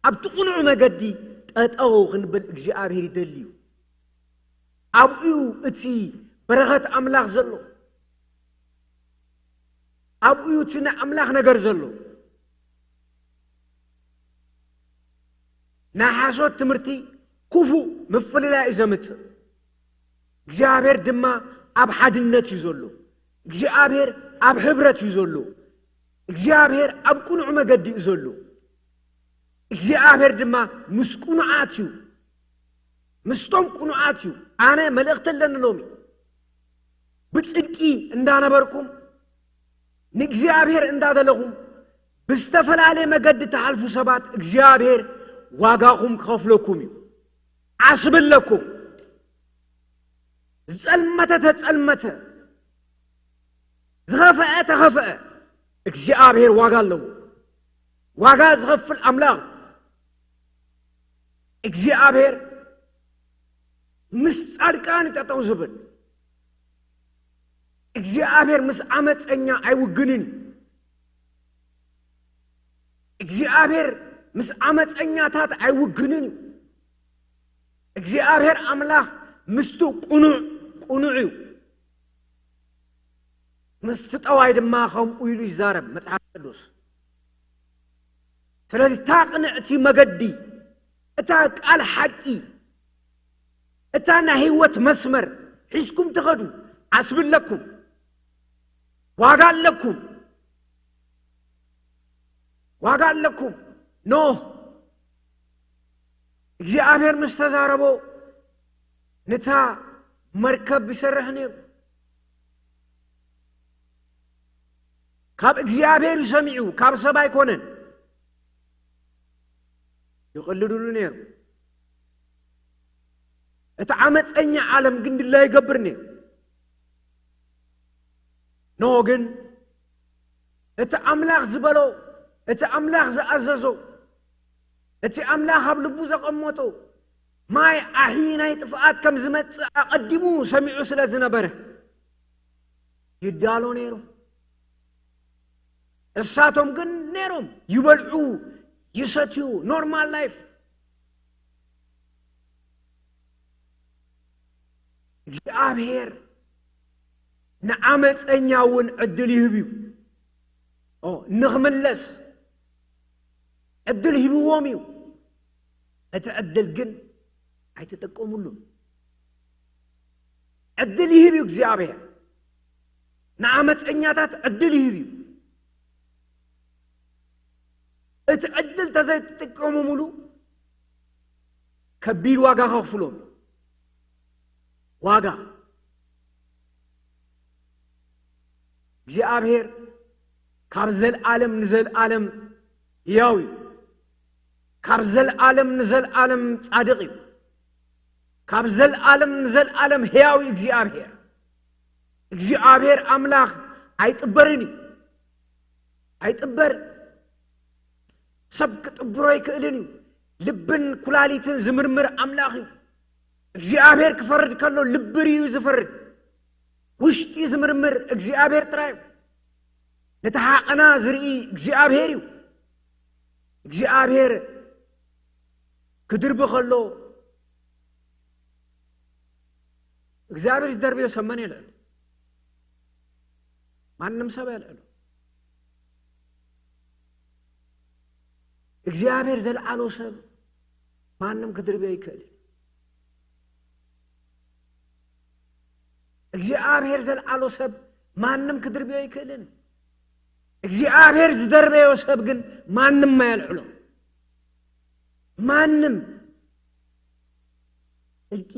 ኣብቲ ቁኑዕ መገዲ ጠጠው ክንብል እግዚአብሔር ይደልዩ ኣብኡ እቲ በረኸት ኣምላኽ ዘሎ ኣብኡ እቲ ኣምላኽ ነገር ዘሎ ናሓሶት ትምህርቲ ኩፉ ምፍልላይ ዘምጽእ እግዚአብሔር ድማ ኣብ ሓድነት እዩ ዘሎ እግዚአብሔር ኣብ ሕብረት እዩ ዘሎ እግዚአብሔር ኣብ ቁኑዕ መገዲ እዩ ዘሎ እግዚአብሔር ድማ ምስ ቁኑዓት እዩ ምስቶም ቁኑዓት እዩ ኣነ መልእኽቲ ኣለኒ ሎሚ ብጽድቂ እንዳነበርኩም ንእግዚአብሔር እንዳደለኹም ብዝተፈላለየ መገዲ ተሓልፉ ሰባት እግዚአብሔር ዋጋኹም ክኸፍለኩም እዩ ዓስብለኩም ዝጸልመተ ተጸልመተ ዝኸፍአ ተኸፍአ እግዚአብሔር ዋጋ ኣለዎ ዋጋ ዝኸፍል ኣምላኽ እግዚአብሔር ምስ ጻድቃን ጠጠው ዝብል እግዚአብሔር ምስ ዓመፀኛ ኣይውግንን እግዚአብሔር ምስ ዓመፀኛታት ኣይውግንን እግዚአብሔር ኣምላኽ ምስቱ ቁኑዕ እዩ ምስቲ ጠዋይ ድማ ከምኡ ኢሉ ይዛረብ መጽሓፍ ቅዱስ ስለዚ እታ ቅንዕቲ መገዲ እታ ቃል ሓቂ እታ ናይ ህይወት መስመር ሒዝኩም ትኸዱ ዓስብለኩም ዋጋ ኣለኩም ኖህ እግዚአብሔር ምስ ተዛረቦ ነታ መርከብ ይሰርሕ ነይሩ ካብ እግዚአብሔር ይሰሚዑ ካብ ሰብ ኣይኮነን ይቕልድሉ ነይሩ እቲ ዓመፀኛ ዓለም ግን ድላ ይገብር ነይሩ ኖህ ግን እቲ ኣምላኽ ዝበሎ እቲ ኣምላኽ ዝኣዘዞ እቲ ኣምላኽ ኣብ ልቡ ዘቐመጦ ማይ ኣሒ ናይ ጥፍኣት ከም ዝመጽእ ኣቐዲሙ ሰሚዑ ስለ ዝነበረ ይዳሎ ነይሩ እሳቶም ግን ነይሮም ይበልዑ ይሰትዩ ኖርማል ላይፍ እግዚአብሔር ንዓመፀኛ እውን ዕድል ይህብ እዩ ንኽምለስ ዕድል ሂብዎም እዩ እቲ ዕድል ግን ኣይተጠቀሙሉን ዕድል ይህብ እዩ እግዚአብሔር ንዓመፀኛታት ዕድል ይህብ እዩ እቲ ዕድል ተዘይተጠቀሙሉ ከቢድ ዋጋ ከኽፍሎም ዋጋ እግዚአብሔር ካብ ዘለዓለም ንዘለዓለም ሕያው እዩ ካብ ዘለዓለም ንዘለዓለም ጻድቕ እዩ ካብ ዘለዓለም ንዘለዓለም ሕያው እዩ እግዚአብሔር ኣምላኽ ኣይጥበርን እዩ ኣይጥበር ሰብ ክጥብሮ ይክእልን እዩ ልብን ኩላሊትን ዝምርምር ኣምላኽ እዩ እግዚአብሔር ክፈርድ ከሎ ልብር እዩ ዝፈርድ ውሽጢ ዝምርምር እግዚአብሔር ጥራይ ነቲ ሓቐና ዝርኢ እግዚአብሔር እዩ እግዚአብሔር ክድርቢ ከሎ እግዚአብሔር ዝደርብዮ ሰመን የልዕል ማንም ሰብ የልዕሉ እግዚአብሔር ዘለዓሎ ሰብ ማንም ክድርብዮ ይክእል እግዚአብሔር ዘለዓሎ ሰብ ማንም ክድርብዮ ይክእልን እግዚአብሔር ዝደርበዮ ሰብ ግን ማንም ማየልዕሎ ማንም እልቂ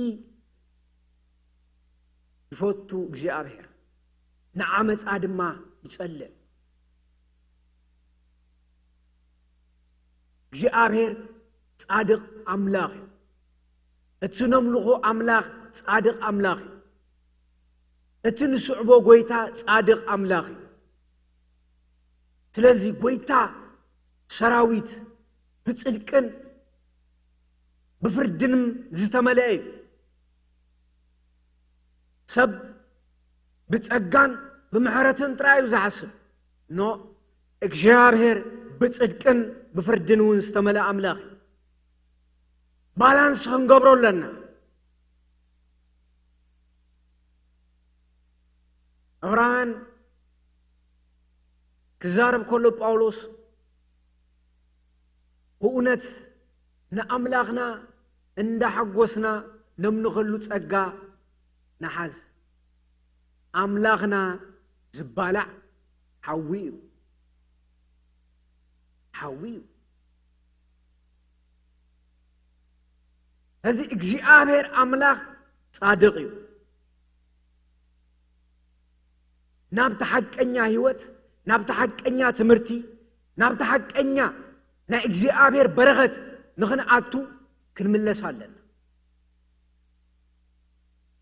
ይፈቱ እግዚአብሔር ንዓመፃ ድማ ይጸልእ እግዚአብሔር ጻድቕ ኣምላኽ እዩ እቲ ነምልኾ ኣምላኽ ጻድቕ ኣምላኽ እዩ እቲ ንስዕቦ ጎይታ ጻድቕ ኣምላኽ እዩ ስለዚ ጎይታ ሰራዊት ብጽድቅን ብፍርድንም ዝተመልአ እዩ سب بتصقان بمحرتن ترايو زحسب نو እግዚአብሔር بصدقن بفردنون استملا املاخ بالانس خنغبرولنا ابراهيم كزارب كله باولوس بእውነት ንኣምላኽና እንዳሐጎስና ነምንኸሉ ጸጋ ንሓዝ ኣምላኽና ዝባላዕ ሓዊ እዚ እግዚአብሔር ኣምላኽ ጻድቕ እዩ ናብታ ሐቀኛ ህይወት ናብታ ሐቀኛ ትምህርቲ ናብታ ሐቀኛ نا እግዚአብሔር በረኸት ንኽንኣቱ ክንምለስ ኣለና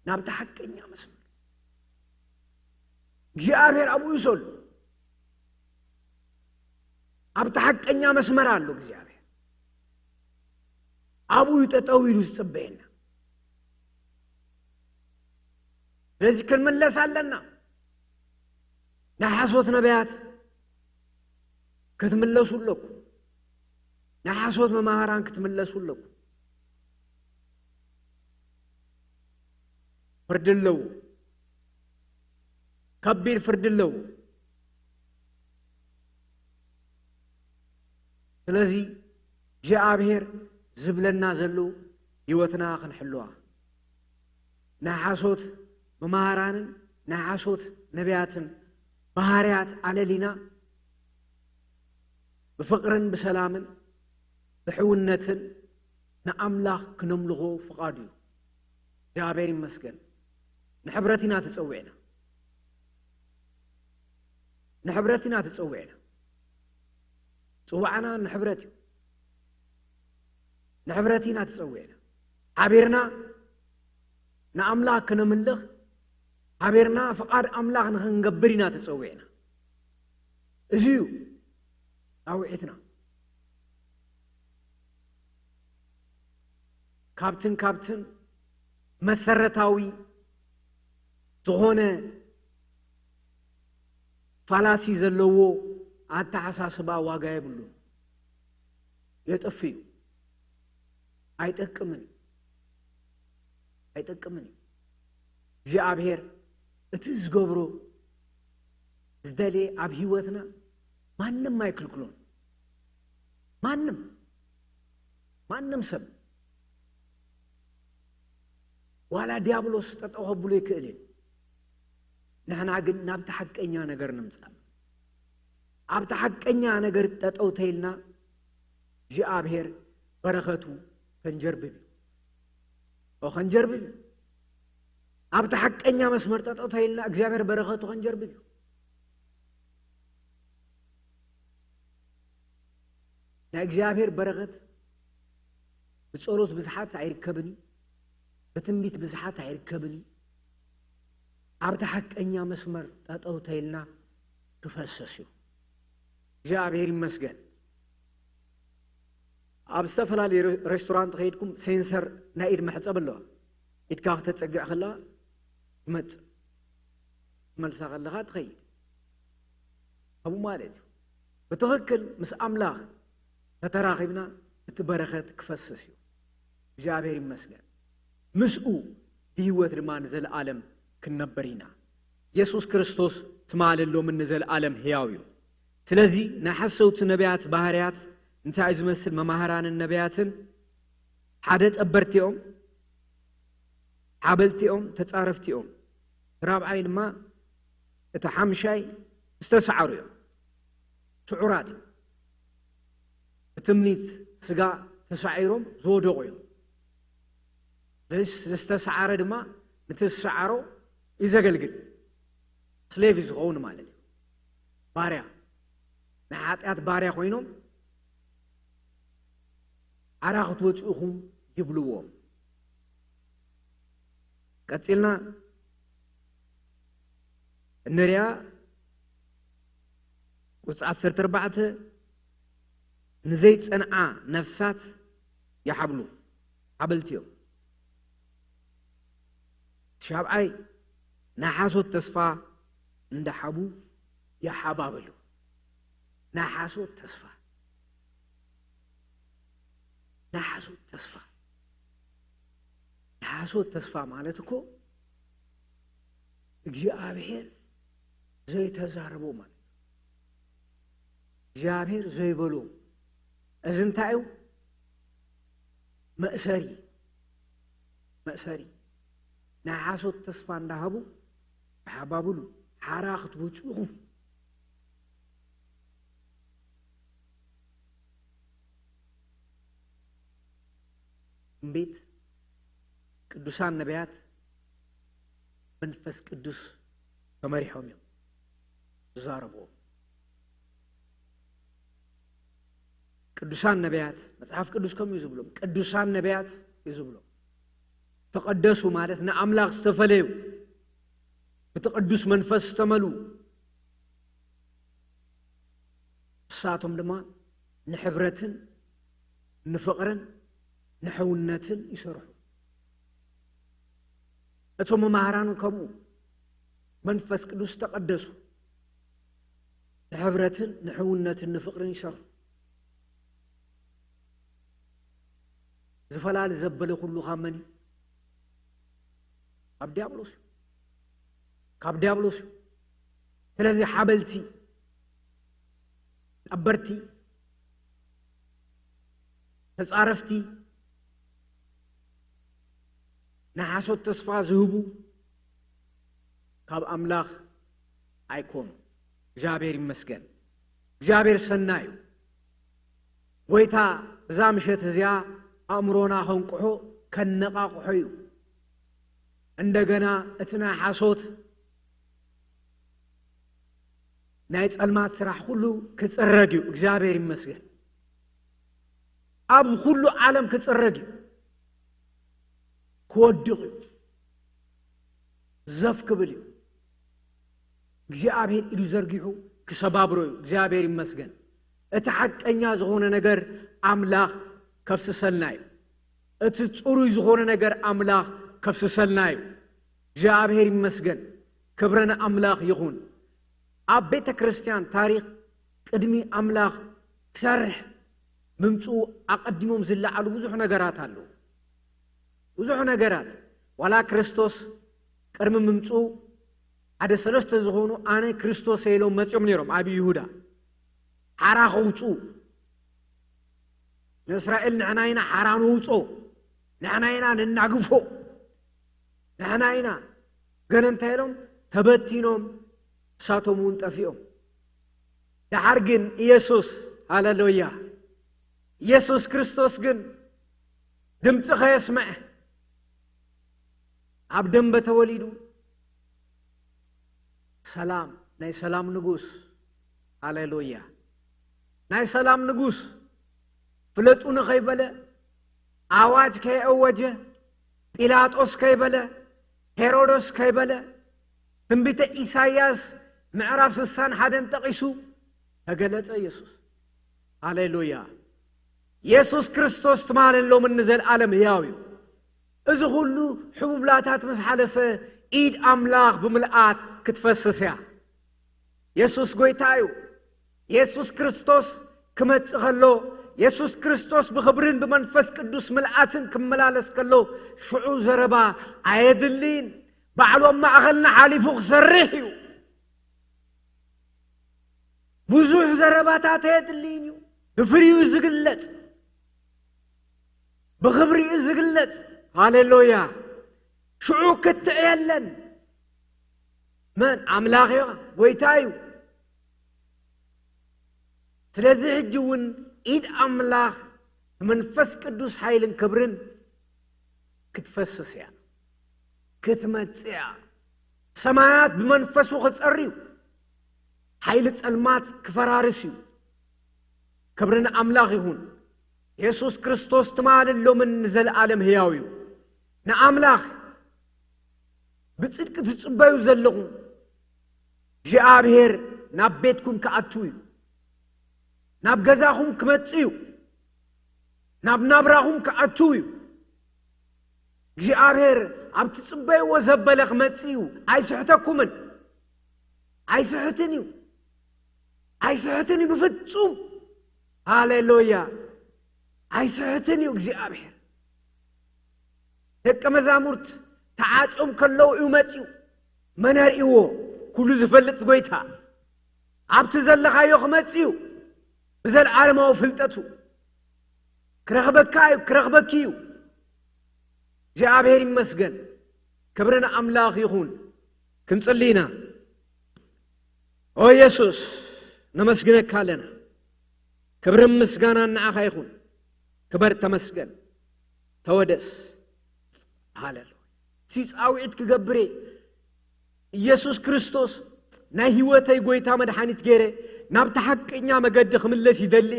ናብታ ሐቀኛ መስመር እግዚአብሔር አቡኡ ይሶል ኣብታ ሐቀኛ መስመር ኣሎ እግዚአብሔር አቡኡ ይጠጠው ይሉ ዝጽበየና ስለዚህ ክንምለስ ኣለና ናይ ሓሶት ነቢያት ክትምለሱለኩ نحاسوت مماهران كتملسوا لكم فرد اللو كبير فرد اللو ስለዚህ እግዚአብሔር ዝብለና ዘሎ ህይወትና ክንሕልዋ ናሐሶት መማህራንን ናሐሶት ነቢያትን ባህሪያት አለሊና بفقرن بسلامن بحونتن نأملاخ كنملغو فقاديو جابير مسكن نحبرتنا تتصوعنا صوعنا نحبرتنا تتصوعنا عبيرنا نأملاخ كنملغ عبيرنا فقاد أملاخ نخنقبرنا تتصوعنا ازيو أوعيتنا كابتن مسرتاوي زغونه فلاسي زلو አታሐሳስባ ዋጋ ይብሉ የጥፊ አይጠቅምን እግዚአብሔር እትዝገብሮ ዝደሌ አብ ህይወትና ማንንም አይክልክሎን ማንንም ሰብ ولا ديابلوس تتقبل يكئلين نحن عقل نابت حقنا نجر نمسال عبت حقنا نجر تتوتيلنا جاء بهير بركته خنجرب وخنجرب عبت حقنا مسمر تتوتيلنا جابر بركته خنجرب نا جابر بركت بتصورت بزحات عيركبني بتنبيت بزحات عيركبني عبت حقنا مسمر تتوتيلنا تفسسوا جاء بهير مسجد أبستفلا لي ريستوران تخيدكم سينسر نايد محصب الله إتكاخ تتسقع خلا مت ملسا خلا تخيد أبو مالد بتغكل مس أملاخ تتراخبنا تبرخت كفسسيو جاء بهير مسجد مسؤو بهوت رمان زل عالم كنبرينا يسوس كريستوس تمال اللو من نزل عالم هياويو ስለዚህ ናሐሰውት ነቢያት ባህሪያት እንታይ ዝመስል መማህራንን ነቢያትን ሓደ ጠበርቲኦም ሓበልቲኦም ተጻረፍቲኦም ራብዓይ ድማ እቲ ሓምሻይ ዝተሰዓሩ እዮም ስዑራት እትምኒት ስጋ ተሳዒሮም ዝወደቑ እዮም ዝተሰዓረ ድማ ንትሰዓሮ ይዘገልግል ስሌቭ ዝኸውን ማለት እዩ ባሪያ نحاتيات باريا خوينهم عراقت وجههم يبلوهم قتلنا النريا قص 14 نزيت صنعا نفسات يحبلو حبلتيو شابعي نحاسوت تسفى اندحبو يا حبابلو نحاسوت تسفى نحاسوت تسفى نحاسوت تسفى مالتكو እግዚአብሔር زي تزاربو مال እግዚአብሔር زي بلو ازنتايو مأسري نحاسوت تسفى اندحبو حبابلو حراخت وچوهم بيت ቅዱሳን ነቢያት መንፈስ ቅዱስ በመሪሖም ዛረቦ ቅዱሳን ነቢያት መጽሐፍ ቅዱስ ከም ይዝብሎ ቅዱሳን ነቢያት ይዝብሎ ተቀደሱ ማለት ንአምላኽ ዝተፈለዩ በተቀዱስ መንፈስ ተመሉ ሳቶም ድማ ንሕብረትን ንፍቅርን ንሕውነትን ይሰርሑ እቶም መሃራን ከሙ መንፈስ ቅዱስ ተቀደሱ ንሕብረትን ንሕውነትን ንፍቅርን ይሰርሑ ዝፈላል ዘበለ ሁሉ ካመኒ ካብ ዲያብሎስ ስለዚህ ሓበልቲ ጠበርቲ ተጻረፍቲ نحاسوت تسفى زهبو كاب أملاخ أيكون جابير مسكن جابير سنايو ويتا زامشت زيا أمرونا خنقحو كنقا قحيو عندنا اتنا حاسوت نايت المات سراح كله كتسرقيو جابير مسكن أب كله عالم كتسرقيو كودغ زفك بلي እግዚአብሔር ኢሉ ዘርጊሑ ክሰባብሮ እግዚአብሔር ይመስገን እተሐቀኛ ዝሆነ ነገር አምላክ ከፍስሰልናይ እትጽሩይ ዝሆነ ነገር አምላክ ከፍስሰልናይ እግዚአብሔር ይመስገን ክብረና አምላክ ይሁን አብ ቤተ ክርስቲያን ታሪክ ቅድሚ አምላክ ክሰርሕ ምምጹ አቀድሞም ዝላዓሉ ብዙሕ ነገራት አሉ ብዙሕ ነገራት ዋላ ክርስቶስ ቅድሚ ምምጹ አደ ሰለስተ ዝሆኑ አነ ክርስቶስ የለው መጽኦም ነሮም አብ ይሁዳ ሓራኽ ውጹ እስራኤል ንሕናይና ሓራኑ ውጾ ንሕናይና ንናግፎ ንሕናይና ገነ እንታይ ኢሎም ተበቲኖም እሳቶም እውን ጠፊኦም ድሓር ግን ኢየሱስ ሃሌሉያ ኢየሱስ ክርስቶስ ግን ድምፂ ኸየስምዕ ኣብ ደንበ ተወሊዱ ሰላም ናይ ሰላም ንጉስ ሃሌሉያ ናይ ሰላም ንጉስ ፍለጡ ንኸይበለ አዋጅ ከየወጀ ጲላጦስ ከይበለ ሄሮዶስ ከይበለ ትንቢተ ኢሳይያስ ምዕራፍ 61 ጠቂሱ ተገለጸ ኢየሱስ ሃሌሉያ ኢየሱስ ክርስቶስ ተማለሎ ምን ዘለዓለም ሕያው እዩ እዚ ሁሉ ሕቡብላታት ምስ ሓለፈ ኢድ አምላኽ ብምልአት ክትፈስስያ ኢየሱስ ጎይታ እዩ ኢየሱስ ክርስቶስ ክመጽእ ከሎ ኢየሱስ ክርስቶስ ብኽብርን ብመንፈስ ቅዱስ ምልአትን ክመላለስ ከሎ ሽዑ ዘረባ አየድልን ባዕሎም ማእኸልና ሓሊፉ ክሰርሕ እዩ ብዙሕ ዘረባታት አየድልን እዩ ብፍሪኡ ዝግለጽ بخبري إزغلت هاليلويا شعو كتعيلن من عملاغي ويتايو سلازي حجون إيد عملاغ من فس قدوس حيلن كبرن كتفسس يعني كتمتسع سمايات بمنفسو ختصريو حيلت المات كفرارسيو كبرن عملاغ يهون ኢየሱስ ክርስቶስ ተማለሎ ምን ዘለዓለም ሕያው እዩ ንአምላኽ ብጽድቅ ትጽበዩ ዘለኹ እግዚአብሔር ናብ ቤትኩም ከአቱ እዩ ናብ ገዛኹም ክመጽእ እዩ ናብ ናብራኹም ከአቱ እዩ እግዚአብሔር ኣብቲ ጽበይዎ ዘበለ ክመጽዩ ኣይስሕተኩምን ኣይስሕትንዩ ብፍጹም ሃሌሉያ ኣይስሕትንዩ እግዚአብሔር ደቀ መዛሙርት ተዓጾም ከለው እዩ መጽዩ መነርእዎ ኩሉ ዝፈልጥ ጎይታ ኣብቲ ዘለኻዮ ክመጽዩ ብዘለዓለማዊ ፍልጠቱ ክረኽበኪዩ እግዚአብሔር ይመስገን ክብርና አምላኽ ይኹን ክንጽሊና ኦ ኢየሱስ ነመስግነካ ኣለና ክብርን ምስጋና ንዓኻ ይኹን ክበር ተመስገን ተወደስ ሃሌሉያ ሲጻውዒት ክገብሬ ኢየሱስ ክርስቶስ ናይ ህይወተይ ጎይታ መድኃኒት ገይረ ናብቲ ሓቀኛ መገዲ ክምለስ ይደሊ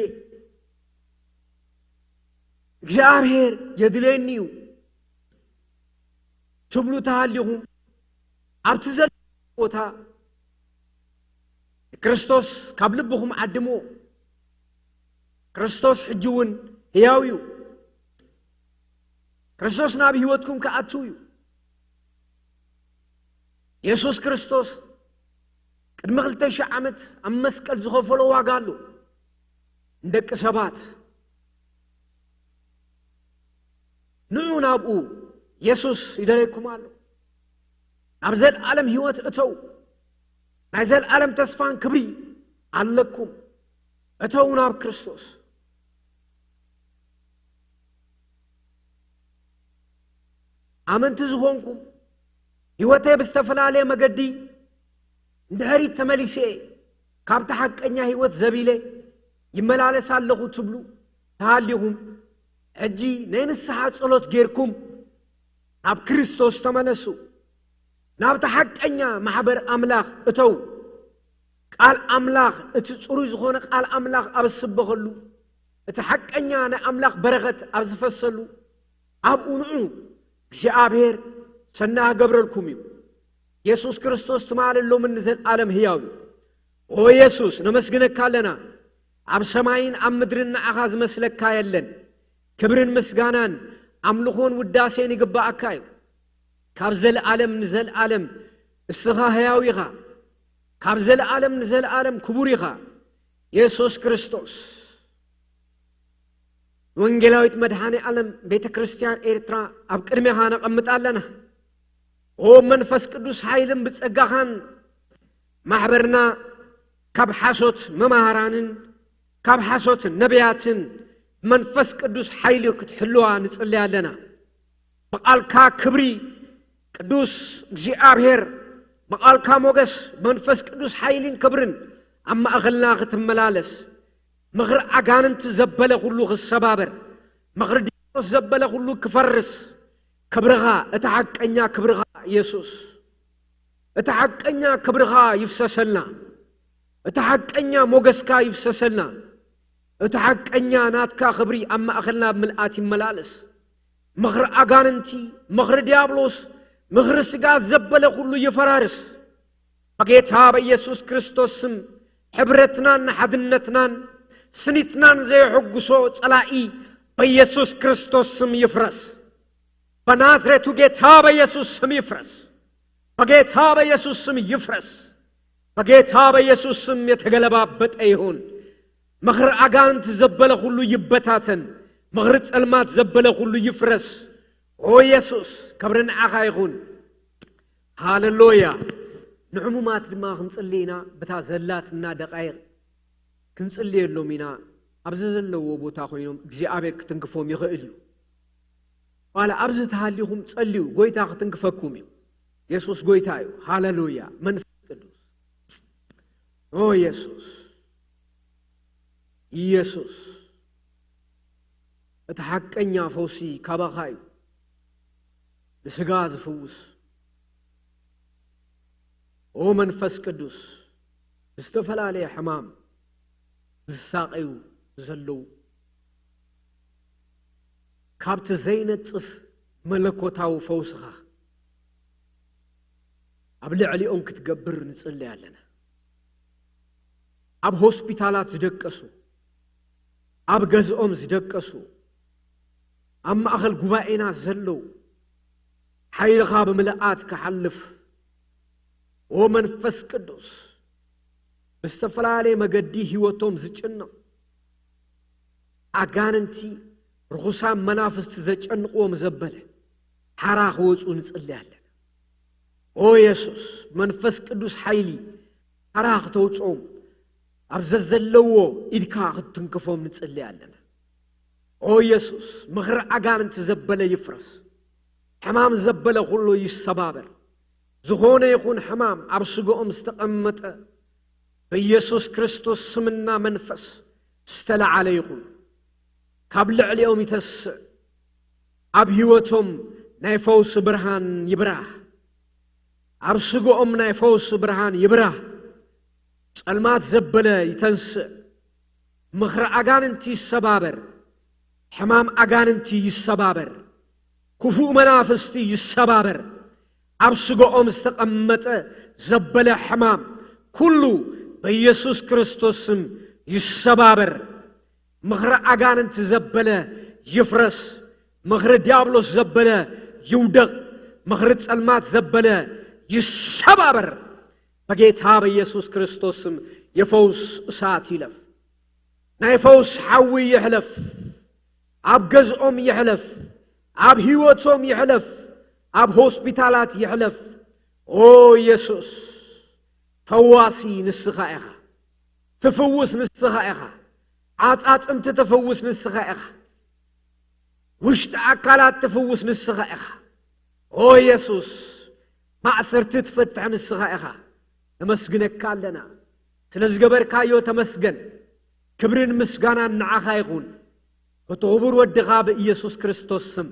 እግዚአብሔር የድለኒ እዩ ትብሉ ተሃሊኹም ኣብቲ ዘሎ ቦታ ክርስቶስ ካብ ልብኹም ዓድሞ ክርስቶስ ሕጂ እውን ሕያው እዩ ክርስቶስ ናብ ህይወትኩም ከኣቱ እዩ ኢየሱስ ክርስቶስ ቅድሚ 2000 ዓመት ኣብ መስቀል ዝኸፈሎ ዋጋ ኣሎ እንደቂ ሰባት ንዑ ናብኡ ኢየሱስ ይደለይኩም ኣሎ ናብ ዘለዓለም ህይወት እተው ናይ ዘለዓለም ተስፋን ክብሪ ኣለኩም እተው ናብ ክርስቶስ ኣመንቲ ዝኾንኩም ህይወተይ ብዝተፈላለየ መገዲ እንድሕሪት ተመሊሴ ካብቲ ሓቀኛ ህይወት ዘቢለ ይመላለስ ኣለኹ ትብሉ ተሃሊኹም ሕጂ ናይ ንስሓ ጸሎት ጌርኩም ናብ ክርስቶስ ተመለሱ ናብቲ ሓቀኛ ማሕበር ኣምላኽ እተው ቃል ኣምላኽ እቲ ጽሩይ ዝኾነ ቃል ኣምላኽ ኣብ ዝስበኸሉ እቲ ሓቀኛ ናይ ኣምላኽ በረኸት ኣብ ዝፈሰሉ ኣብኡ ንዑ እግዚአብሔር ሰናህ ገብረልኩም እዩ ኢየሱስ ክርስቶስ ትማለሎም ንዘለዓለም ሕያው እዩ ኦ ኢየሱስ ነመስግነካ ኣለና ኣብ ሰማይን ኣብ ምድርን ንዓኻ ዝመስለካ የለን ክብርን ምስጋናን ኣምልኾን ውዳሴን ይግባአካ እዩ ካብ ዘለዓለም ንዘለዓለም እስኻ ሕያው ኢኻ ካብ ዘለዓለም ንዘለዓለም ክቡር ኢኻ ኢየሱስ ክርስቶስ ወንጌላዊት መድኃኔ ዓለም ቤተ ክርስቲያን ኤርትራ ኣብ ቅድሜኻ ነቐምጥ ኣለና ኦ መንፈስ ቅዱስ ኃይልን ብጸጋኻን ማሕበርና ካብ ሓሶት መማህራንን ካብ ሓሶት ነቢያትን መንፈስ ቅዱስ ኃይል ክትሕልዋ ንጽልይ ኣለና በቃልካ ክብሪ ቅዱስ እግዚአብሔር በቃልካ ሞገስ መንፈስ ቅዱስ ኃይልን ክብርን ኣብ ማእኸልና ክትመላለስ ምኽሪ ኣጋንንት ዘበለ ሁሉ ክሰባበር ምኽሪ ዲያብሎስ ዘበለ ሁሉ ክፈርስ ክብርኻ እቲ ሓቀኛ ክብርኻ ኢየሱስ እቲ ሓቀኛ ክብርኻ ይፍሰሰልና እቲ ሓቀኛ ሞገስካ ይፍሰሰልና እቲ ሓቀኛ ናትካ ክብሪ ኣብ ማእኸልና ብምልኣት ይመላለስ ምኽሪ ኣጋንንቲ ምኽሪ ዲያብሎስ ምኽሪ ሥጋ ዘበለ ሁሉ ይፈራርስ በጌታ በኢየሱስ ክርስቶስ ስም ሕብረትናን ሓድነትናን ስኒትናን ዘይሕጉሶ ጸላኢ በኢየሱስ ክርስቶስ ስም ይፍረስ በናዝሬቱ ጌታ በኢየሱስ ስም ይፍረስ በጌታ በኢየሱስ ስም ይፍረስ በጌታ በኢየሱስ ስም የተገለባበጠ ይሁን ምኽሪ አጋንንት ዘበለ ሁሉ ይበታተን ምኽሪ ጸልማት ዘበለ ሁሉ ይፍረስ ኦ ኢየሱስ ክብርን ንዓኻ ይኹን ሃሌሉያ ንዕሙማት ድማ ክንጽልይና በታ ዘላትና ደቃይቕ ክንጽልየሎም ኢና ኣብዚ ዘለዎ ቦታ ኮይኖም እግዚአብሔር ክትንክፎም ይኽእል እዩ ዋላ ኣብዚ ተሃሊኹም ጸልዩ ጎይታ ክትንክፈኩም እዩ ኢየሱስ ጎይታ እዩ ሃሌሉያ መንፈስ ቅዱስ ኦ ኢየሱስ ኢየሱስ እቲ ሓቀኛ ፈውሲ ካባኻ እዩ ንስጋ ዝፍውስ ኦ መንፈስ ቅዱስ ዝተፈላለዩ ሕማም ዝሳቀዩ ዘለው ካብቲ ዘይነጽፍ መለኮታዊ ፈውስኻ ኣብ ልዕሊኦም ክትገብር ንጽልይ ኣለና ኣብ ሆስፒታላት ዝደቀሱ ኣብ ገዝኦም ዝደቀሱ ኣብ ማእኸል ጉባኤና ዘለው حيلኻ ብምልኣት ክሓልፍ ወመንፈስ ቅዱስ ብዝተፈላለየ መገዲ ህይወቶም ዝጭነቕ ኣጋንንቲ ርኹሳን መናፍስቲ ዘጨንቕዎም ዘበለ ሓራ ክወፁ ንጽልይ ኣለና ኦ ኢየሱስ መንፈስ ቅዱስ ሓይሊ ሓራ ክተውፅኦም ኣብ ዘለዎ ኢድካ ክትንክፎም ንጽልይ ኣለና ኦ ኢየሱስ ምኽሪ ኣጋንንቲ ዘበለ ይፍረስ ሕማም ዘበለ ኩሉ ይሰባበር ዝኾነ ይኹን ሕማም ኣብ ስግኦም ዝተቐመጠ በኢየሱስ ክርስቶስ ስምና መንፈስ ዝተለዓለ ይኹን ካብ ልዕሊኦም ይተስዕ ኣብ ህይወቶም ናይ ፈውሲ ብርሃን ይብራህ ኣብ ስግኦም ናይ ፈውሲ ብርሃን ይብራህ ጸልማት ዘበለ ይተንስዕ ምኽሪ ኣጋንንቲ ይሰባበር ሕማም ኣጋንንቲ ይሰባበር ክፉእ መናፍስቲ ይሰባበር ኣብ ስግኦም ዝተቐመጠ ዘበለ ሕማም ኩሉ በኢየሱስ ክርስቶስ ስም ይሰባበር ምኽሪ ኣጋንንቲ ዘበለ ይፍረስ ምኽሪ ዲያብሎስ ዘበለ ይውደቕ ምኽሪ ጸልማት ዘበለ ይሰባበር በጌታ በኢየሱስ ክርስቶስ ስም የፈውስ እሳት ይለፍ ናይ ፈውስ ሓዊ ይሕለፍ ኣብ ገዝኦም ይሕለፍ ኣብ ህይወቶም ይሕለፍ ኣብ ሆስፒታላት ይሕለፍ ኦ ኢየሱስ ፈዋሲ ንስኻ ኢኻ ትፍውስ ንስኻ ኢኻ ዓጻጽምቲ ትፍውስ ንስኻ ኢኻ ውሽጢ ኣካላት ትፍውስ ንስኻ ኢኻ ኦ ኢየሱስ ማእሰርቲ ትፈትሕ ንስኻ ኢኻ ተመስግነካ ኣለና ስለ ዝገበርካዮ ተመስገን ክብርን ምስጋናን ንዓኻ ይኹን በትኽቡር ወድኻ በኢየሱስ ክርስቶስ ስም